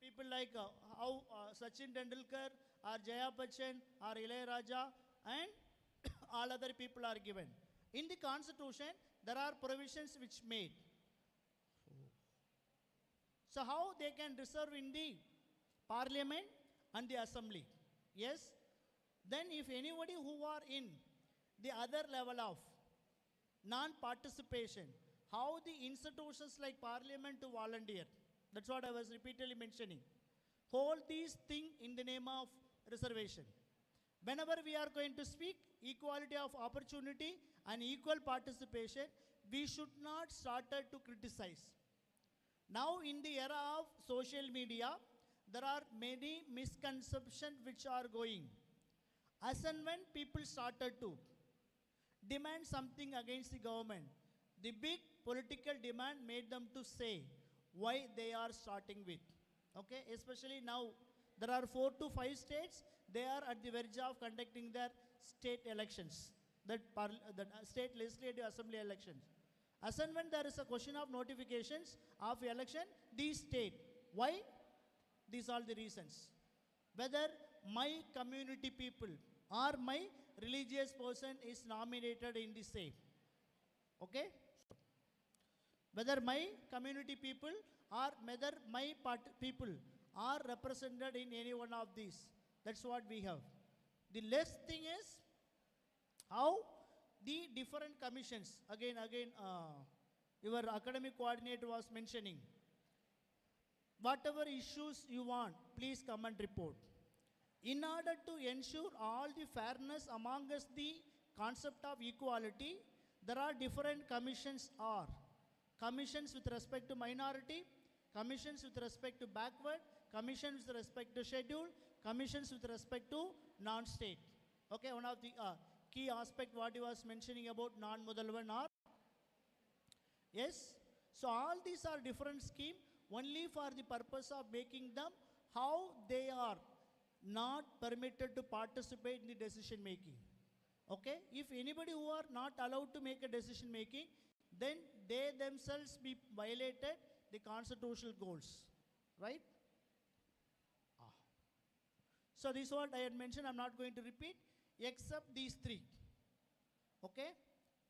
I: people like how Sachin Tendulkar or Jaya Bachchan or Ilayaraja and all other people are given. In the constitution, there are provisions which made. So how they can reserve in the parliament and the assembly? Yes. Then if anybody who are in the other level of non-participation, how the institutions like parliament to volunteer. That's what I was repeatedly mentioning. Hold these things in the name of reservation. Whenever we are going to speak equality of opportunity and equal participation, we should not start to criticize. Now in the era of social media, there are many misconceptions which are going. As and when people started to demand something against the government, the big political demand made them to say why they are starting with. Okay, especially now there are 4 to 5 states, they are at the verge of conducting their state elections, that state legislative assembly elections. As and when there is a question of notifications of election, these state. Why? These are the reasons. Whether my community people or my religious person is nominated in the same. Okay? Whether my community people or whether my people are represented in any one of these. That's what we have. The last thing is how the different commissions, again, your academic coordinator was mentioning, whatever issues you want, please come and report. In order to ensure all the fairness among us, the concept of equality, there are different commissions are. Commissions with respect to minority, commissions with respect to backward, commissions with respect to schedule, commissions with respect to non-state. Okay, one of the key aspect what he was mentioning about non-Mudalvan are. Yes, so all these are different scheme only for the purpose of making them how they are not permitted to participate in the decision making. Okay, if anybody who are not allowed to make a decision making, then they themselves be violated the constitutional goals, right? So this is what I had mentioned, I'm not going to repeat, except these three. Okay?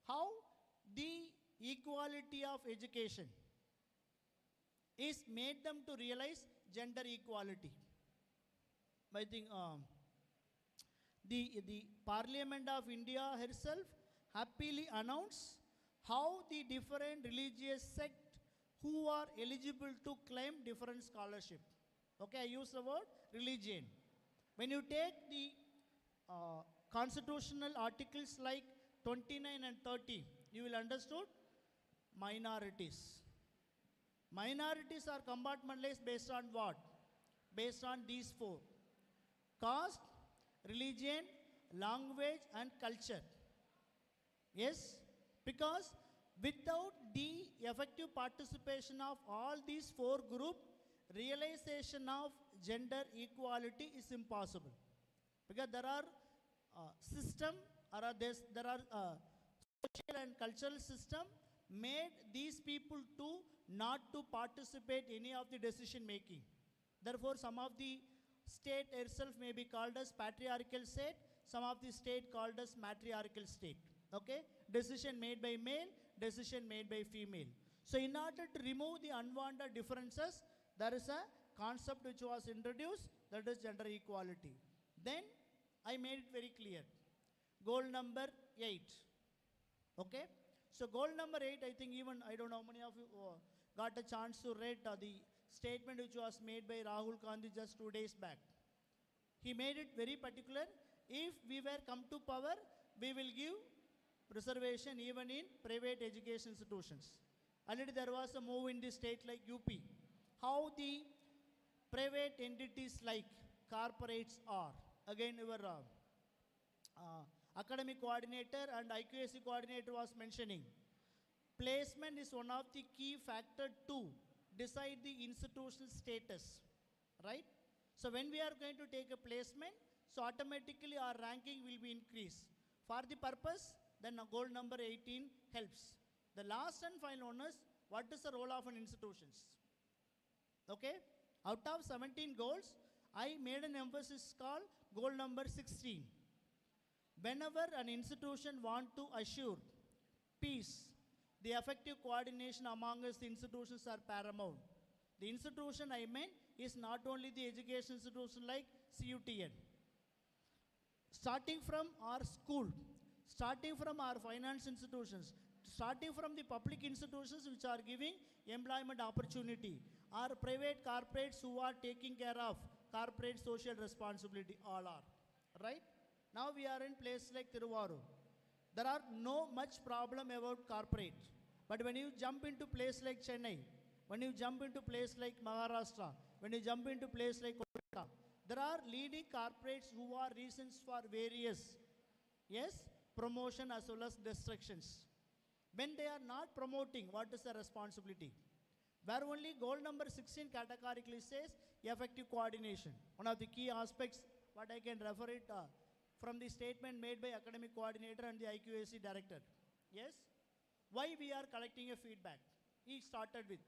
I: How the equality of education is made them to realize gender equality. I think the Parliament of India herself happily announced how the different religious sect who are eligible to claim different scholarship. Okay, I use the word religion. When you take the constitutional articles like 29 and 30, you will understood minorities. Minorities are compartmentalized based on what? Based on these 4. Caste, religion, language and culture. Yes, because without the effective participation of all these 4 groups, realization of gender equality is impossible. Because there are system, there are social and cultural system made these people to not to participate any of the decision making. Therefore, some of the state itself may be called as patriarchal state, some of the state called as matriarchal state. Okay? Decision made by male, decision made by female. So in order to remove the unwanted differences, there is a concept which was introduced, that is gender equality. Then I made it very clear. Goal number 8. Okay? So goal number 8, I think even, I don't know how many of you got a chance to read the statement which was made by Rahul Gandhi just 2 days back. He made it very particular. If we were come to power, we will give reservation even in private education institutions. Already there was a move in the state like UP. How the private entities like corporates are. Again, your academic coordinator and IQAC coordinator was mentioning. Placement is one of the key factor to decide the institutional status, right? So when we are going to take a placement, so automatically our ranking will be increased. For the purpose, then goal number 18 helps. The last and final one is, what is the role of an institutions? Okay? Out of 17 goals, I made an emphasis called goal number 16. Whenever an institution want to assure peace, the effective coordination among us, the institutions are paramount. The institution I meant is not only the education institution like CUTN. Starting from our school, starting from our finance institutions, starting from the public institutions which are giving employment opportunity, our private corporates who are taking care of corporate social responsibility, all are, right? Now we are in place like Tiruvaru. There are no much problem about corporate. But when you jump into place like Chennai, when you jump into place like Maharashtra, when you jump into place like Kolkata, there are leading corporates who are reasons for various, yes, promotion as well as destructions. When they are not promoting, what is the responsibility? Where only goal number 16 categorically says effective coordination. One of the key aspects, what I can refer it from the statement made by academic coordinator and the IQAC director. Yes? Why we are collecting a feedback? He started with,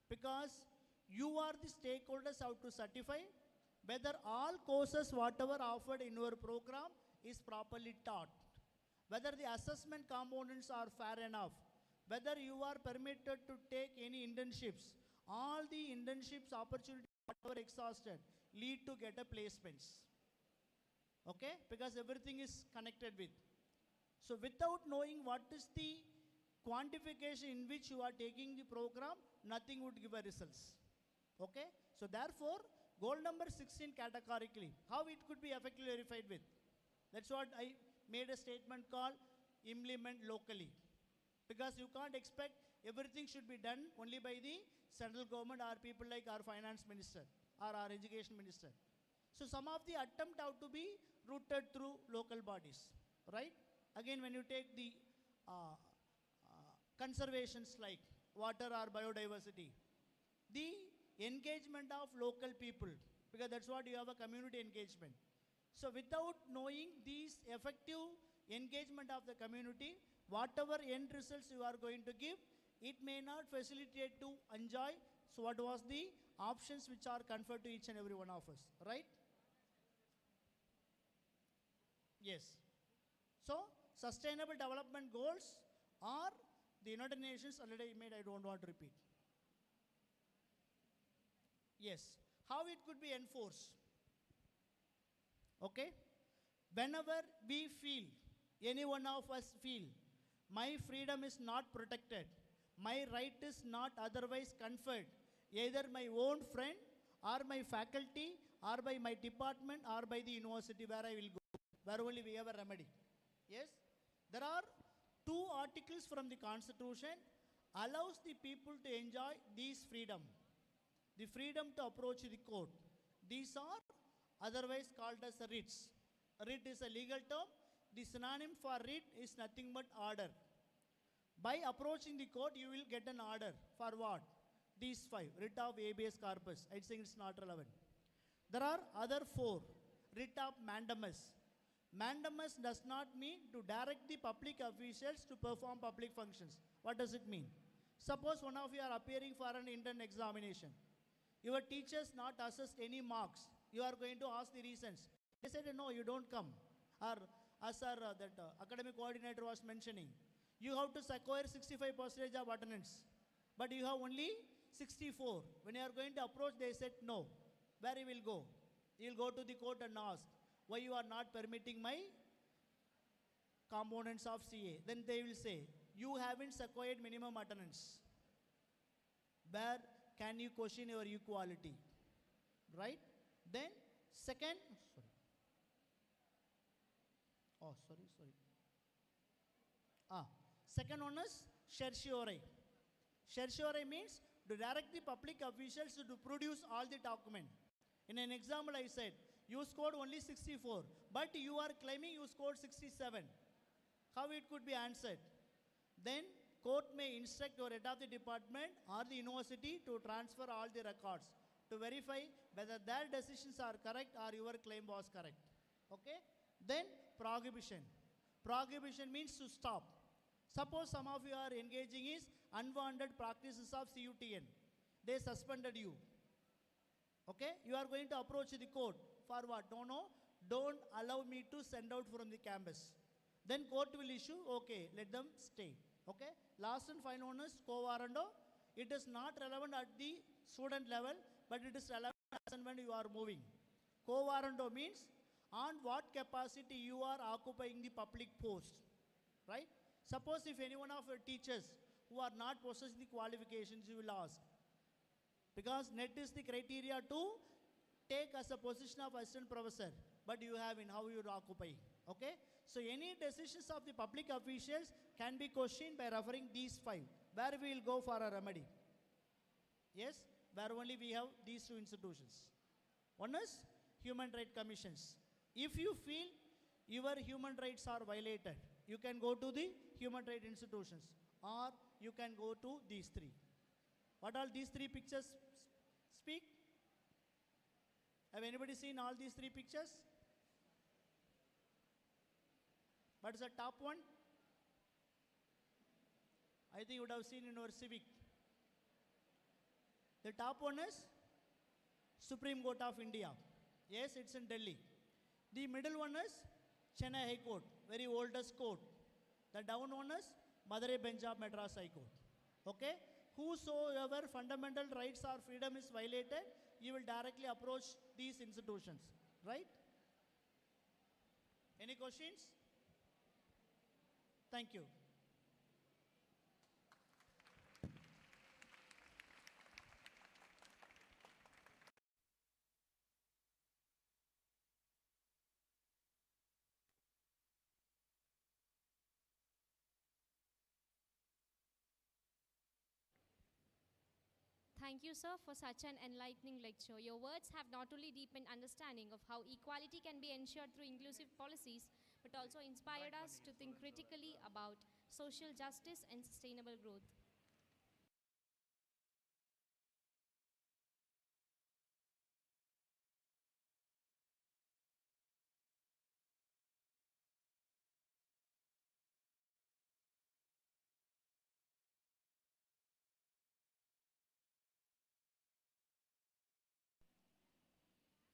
I: because you are the stakeholders how to certify whether all courses whatever offered in your program is properly taught, whether the assessment components are fair enough, whether you are permitted to take any internships, all the internships opportunities whatever exhausted lead to get a placements. Okay? Because everything is connected with. So without knowing what is the quantification in which you are taking the program, nothing would give a results. Okay? So therefore, goal number 16 categorically, how it could be effectively verified with. That's what I made a statement called implement locally. Because you can't expect everything should be done only by the central government or people like our finance minister or our education minister. So some of the attempt have to be rooted through local bodies, right? Again, when you take the conservations like water or biodiversity, the engagement of local people, because that's what you have a community engagement. So without knowing these effective engagement of the community, whatever end results you are going to give, it may not facilitate to enjoy. So what was the options which are conferred to each and every one of us, right? Yes. So sustainable development goals are the United Nations already made, I don't want to repeat. Yes. How it could be enforced? Okay? Whenever we feel, any one of us feel, my freedom is not protected, my right is not otherwise conferred, either my own friend or my faculty or by my department or by the university where I will go, where only we have a remedy. Yes? There are 2 articles from the Constitution allows the people to enjoy these freedom. The freedom to approach the court. These are otherwise called as writs. Writ is a legal term. The synonym for writ is nothing but order. By approaching the court, you will get an order. For what? These 5. Writ of habeas corpus. I think it's not relevant. There are other 4. Writ of mandamus. Mandamus does not mean to direct the public officials to perform public functions. What does it mean? Suppose one of you are appearing for an intern examination. Your teachers not assessed any marks. You are going to ask the reasons. They said, no, you don't come. Or as our academic coordinator was mentioning, you have to acquire 65% of attendance. But you have only 64. When you are going to approach, they said no. Where you will go? You will go to the court and ask, why you are not permitting my components of CA? Then they will say, you haven't acquired minimum attendance. Where can you question your equality? Right? Then second, sorry. Second one is certiorari. Certiorari means to direct the public officials to produce all the document. In an example, I said, you scored only 64, but you are claiming you scored 67. How it could be answered? Then court may instruct your head of the department or the university to transfer all the records to verify whether their decisions are correct or your claim was correct. Okay? Then prohibition. Prohibition means to stop. Suppose some of you are engaging in unwanted practices of CUTN. They suspended you. Okay? You are going to approach the court. For what? No, don't allow me to send out from the campus. Then court will issue, okay, let them stay. Okay? Last and final one is quo warranto. It is not relevant at the student level, but it is relevant as and when you are moving. Quo warranto means on what capacity you are occupying the public post. Right? Suppose if any one of your teachers who are not possessing the qualifications, you will ask. Because NET is the criteria to take as a position of assistant professor, but you have in how you are occupying. Okay? So any decisions of the public officials can be questioned by referring these 5. Where we will go for a remedy? Yes? Where only we have these 2 institutions. One is human rights commissions. If you feel your human rights are violated, you can go to the human rights institutions, or you can go to these 3. What all these 3 pictures speak? Have anybody seen all these 3 pictures? What is the top one? I think you would have seen in your civic. The top one is Supreme Court of India. Yes, it's in Delhi. The middle one is Chennai High Court, very oldest court. The down one is Madurai Bench of Madras High Court. Okay? Whosoever fundamental rights or freedom is violated, you will directly approach these institutions. Right? Any questions? Thank you.
B: Thank you, sir, for such an enlightening lecture. Your words have not only deepened understanding of how equality can be ensured through inclusive policies, but also inspired us to think critically about social justice and sustainable growth.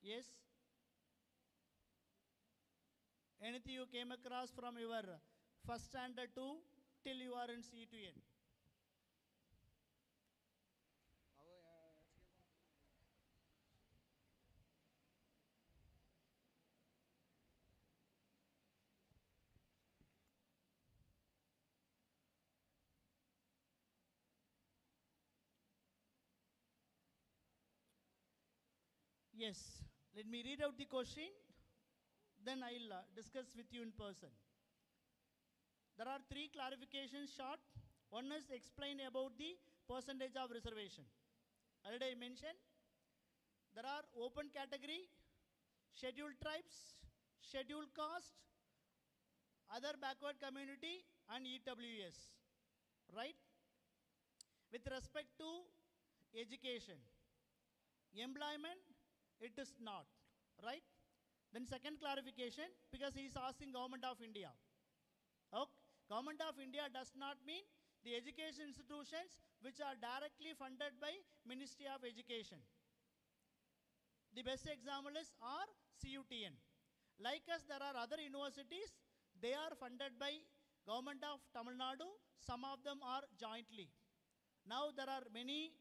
I: Yes? Anything you came across from your first standard to till you are in C2N? Yes. Let me read out the question, then I'll discuss with you in person. There are 3 clarifications short. One is explain about the percentage of reservation. Already I mentioned, there are open category, scheduled tribes, scheduled caste, other backward community, and EWS. Right? With respect to education, employment, it is not. Right? Then second clarification, because he is asking Government of India. Okay. Government of India does not mean the education institutions which are directly funded by Ministry of Education. The best example is our CUTN. Like us, there are other universities, they are funded by Government of Tamil Nadu, some of them are jointly. Now there are many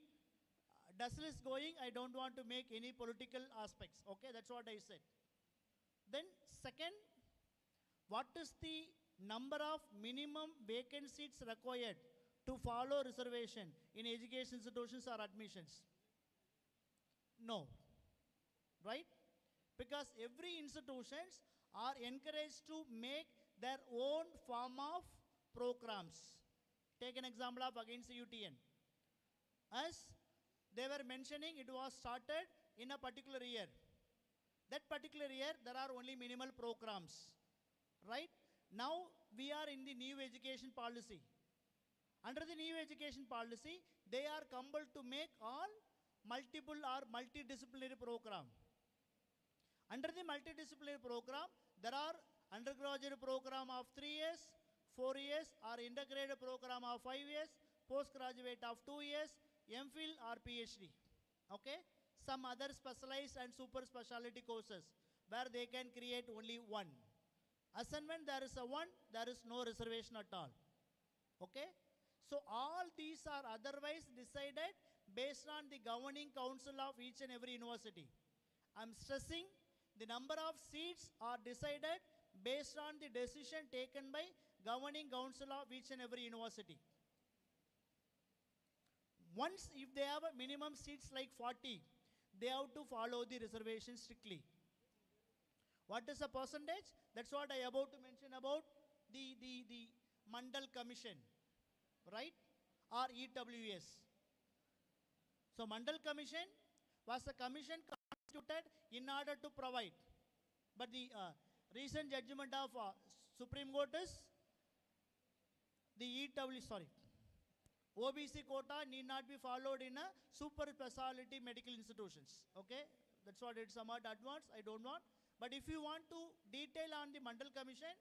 I: DASL is going, I don't want to make any political aspects. Okay, that's what I said. Then second, what is the number of minimum vacant seats required to follow reservation in education institutions or admissions? No, right? Because every institutions are encouraged to make their own form of programs. Take an example of against UTN. As they were mentioning, it was started in a particular year. That particular year, there are only minimal programs, right? Now, we are in the new education policy. Under the new education policy, they are compelled to make all multiple or multidisciplinary program. Under the multidisciplinary program, there are undergraduate program of 3 years, 4 years, or integrated program of 5 years, postgraduate of 2 years, MPhil or PhD. Okay? Some other specialized and super specialty courses where they can create only one. As and when there is a one, there is no reservation at all. Okay? So all these are otherwise decided based on the governing council of each and every university. I'm stressing the number of seats are decided based on the decision taken by governing council of each and every university. Once if they have a minimum seats like 40, they have to follow the reservation strictly. What is the percentage? That's what I about to mention about the Mandal Commission, right? Or EWS. So Mandal Commission was a commission constituted in order to provide. But the recent judgment of Supreme Court is the OBC quota need not be followed in a super specialty medical institutions. Okay, that's what it's somewhat advanced. I don't want. But if you want to detail on the Mandal Commission,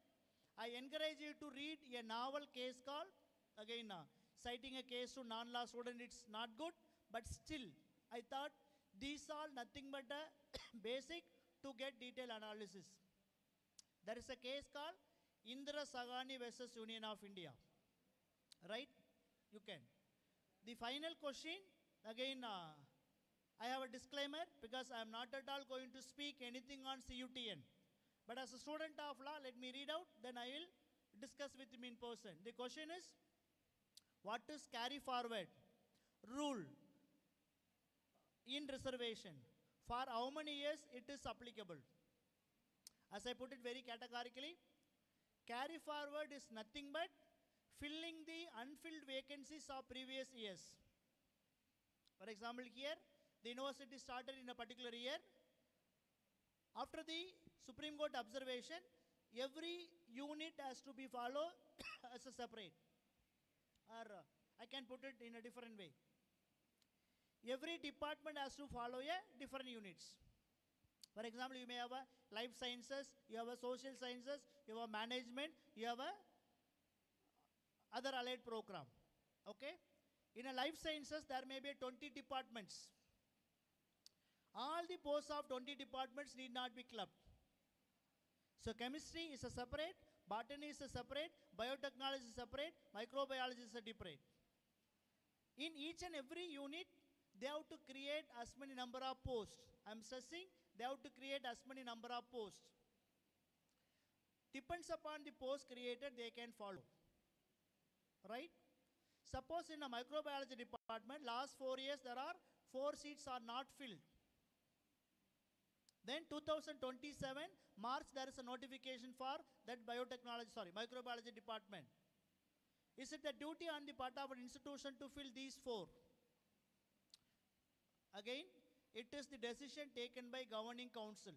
I: I encourage you to read a novel case called, again, citing a case to non-law student, it's not good. But still, I thought these are nothing but a basic to get detailed analysis. There is a case called Indra Sagani versus Union of India. Right? You can. The final question, again, I have a disclaimer because I am not at all going to speak anything on CUTN. But as a student of law, let me read out, then I will discuss with him in person. The question is, what is carry forward rule in reservation? For how many years it is applicable? As I put it very categorically, carry forward is nothing but filling the unfilled vacancies of previous years. For example, here, the university started in a particular year. After the Supreme Court observation, every unit has to be followed as a separate. Or I can put it in a different way. Every department has to follow a different units. For example, you may have a life sciences, you have a social sciences, you have a management, you have a other allied program. Okay? In a life sciences, there may be 20 departments. All the posts of 20 departments need not be clubbed. So chemistry is a separate, botany is a separate, biotechnology is separate, microbiology is a separate. In each and every unit, they have to create as many number of posts. I'm stressing, they have to create as many number of posts. Depends upon the post created, they can follow. Right? Suppose in a microbiology department, last 4 years, there are 4 seats are not filled. Then 2027, March, there is a notification for that microbiology department. Is it the duty on the part of an institution to fill these 4? Again, it is the decision taken by governing council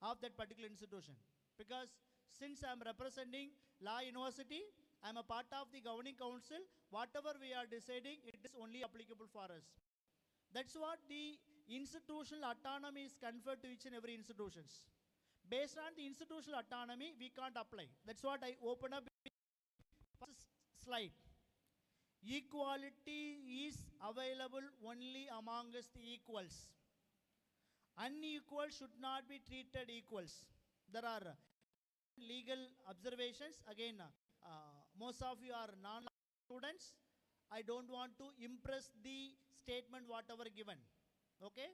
I: of that particular institution. Because since I am representing Law University, I am a part of the governing council. Whatever we are deciding, it is only applicable for us. That's what the institutional autonomy is conferred to each and every institutions. Based on the institutional autonomy, we can't apply. That's what I open up first slide. Equality is available only amongst the equals. Unequal should not be treated equals. There are legal observations. Again, most of you are non-students. I don't want to impress the statement whatever given. Okay?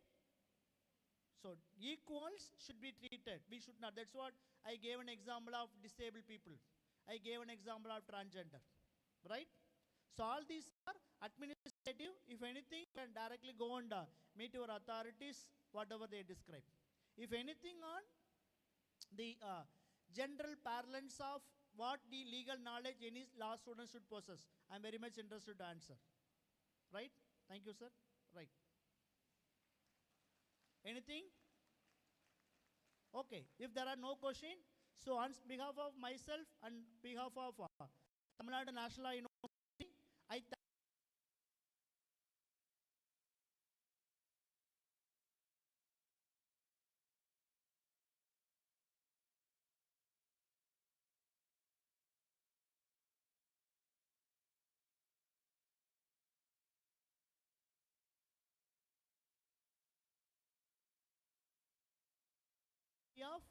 I: So equals should be treated. We should not. That's what I gave an example of disabled people. I gave an example of transgender. Right? So all these are administrative. If anything, you can directly go and meet your authorities, whatever they describe. If anything on the general parlance of what the legal knowledge any law student should possess, I'm very much interested to answer. Right? Thank you, sir. Right. Anything? Okay. If there are no question, so on behalf of myself and behalf of Tamil Nadu National Law University, I thank of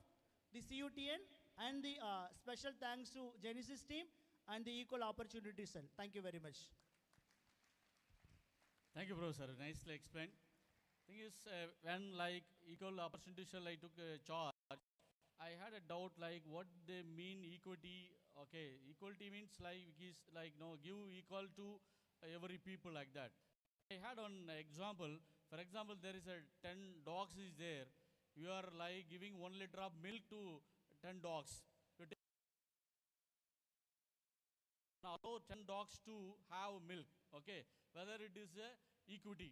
I: the CUTN and the special thanks to Genesis team and the Equal Opportunity Cell. Thank you very much.
G: Thank you, Professor. Nicely explained. Thing is, when like equal opportunity cell I took a charge, I had a doubt like what they mean equity. Okay, equality means like is like no give equal to every people like that. I had one example. For example, there is a 10 dogs is there. You are like giving 1 liter of milk to 10 dogs. You allow 10 dogs to have milk. Okay, whether it is a equity.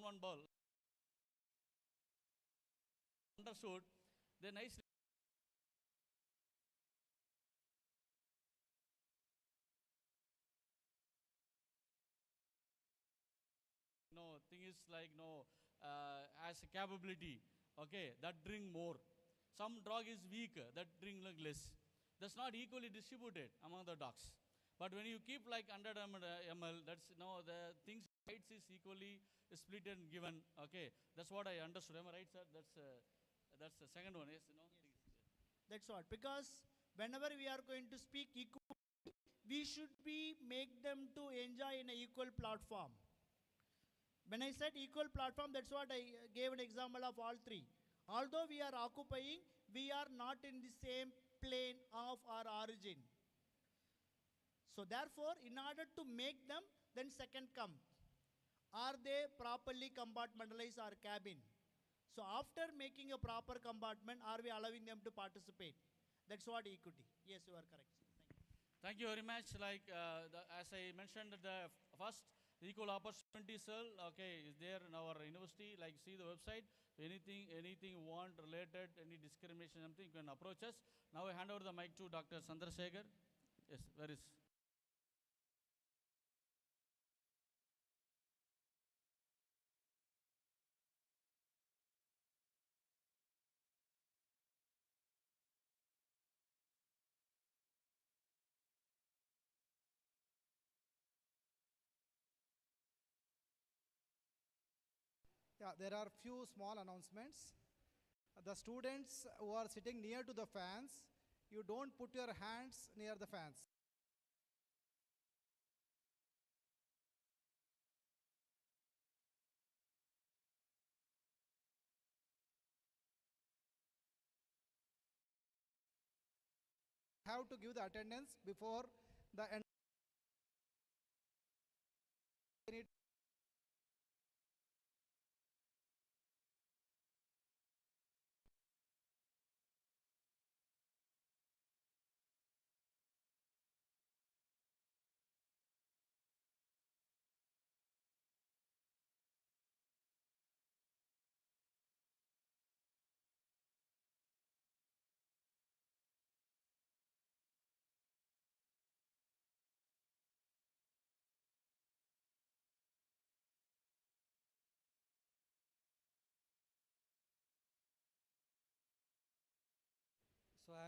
G: One ball. Understood. They nicely. No, thing is like no, as a capability. Okay, that drink more. Some dog is weak, that drink like less. That's not equally distributed among the dogs. But when you keep like 100 ml, that's no the things rights is equally split and given. Okay, that's what I understood. Am I right, sir? That's the second one. Yes, no.
I: That's what. Because whenever we are going to speak equal, we should be make them to enjoy in an equal platform. When I said equal platform, that's what I gave an example of all three. Although we are occupying, we are not in the same plane of our origin. So therefore, in order to make them, then second come. Are they properly compartmentalized our cabin? So after making a proper compartment, are we allowing them to participate? That's what equity. Yes, you are correct.
G: Thank you very much. Like as I mentioned at the first, the equal opportunity cell, okay, is there in our university. Like see the website. Anything you want related, any discrimination, something you can approach us. Now I hand over the mic to Dr. Chandrasekhar. Yes, where is?
M: Yeah, there are few small announcements. The students who are sitting near to the fans, you don't put your hands near the fans. Have to give the attendance before the end.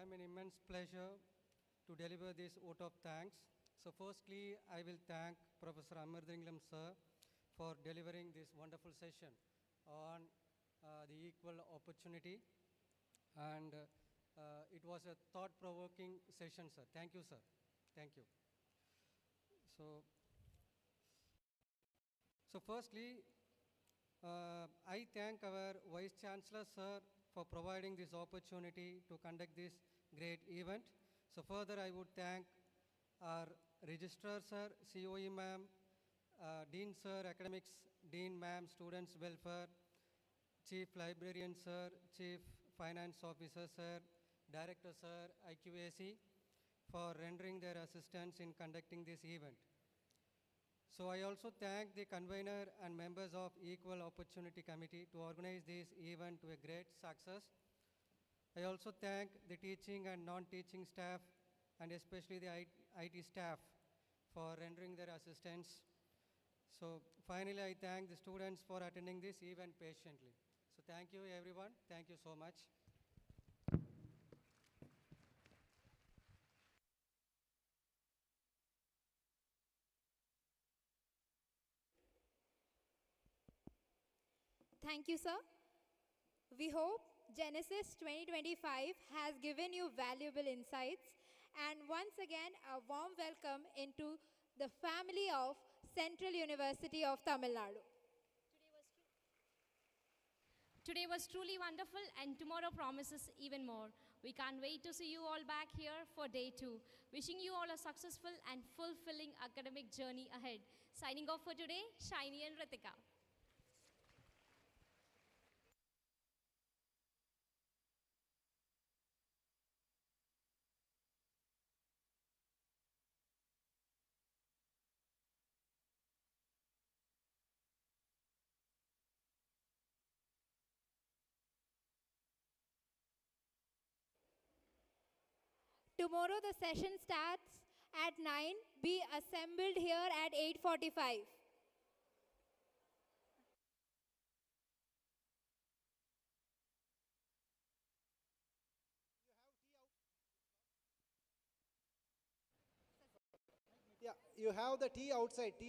N: am an immense pleasure to deliver this vote of thanks. So firstly, I will thank Professor Amarthingam sir for delivering this wonderful session on the equal opportunity. And it was a thought-provoking session, sir. Thank you, sir. Thank you. So firstly, I thank our Vice Chancellor, sir, for providing this opportunity to conduct this great event. So further, I would thank our Registrar, sir, COE, ma'am, Dean, sir, Academics, Dean, ma'am, Students' Welfare, Chief Librarian, sir, Chief Finance Officer, sir, Director, sir, IQAC, for rendering their assistance in conducting this event. So I also thank the convener and members of Equal Opportunity Committee to organize this event to a great success. I also thank the teaching and non-teaching staff and especially the IT staff for rendering their assistance. So finally, I thank the students for attending this event patiently. So thank you everyone. Thank you so much.
E: Thank you, sir. We hope Genesis 2025 has given you valuable insights, and once again, a warm welcome into the family of Central University of Tamil Nadu.
B: Today was truly wonderful, and tomorrow promises even more. We can't wait to see you all back here for day 2. Wishing you all a successful and fulfilling academic journey ahead. Signing off for today, Shiny and Ritika.
E: Tomorrow the session starts at 9. Be assembled here at 8:45.
M: Yeah, you have the tea outside. Tea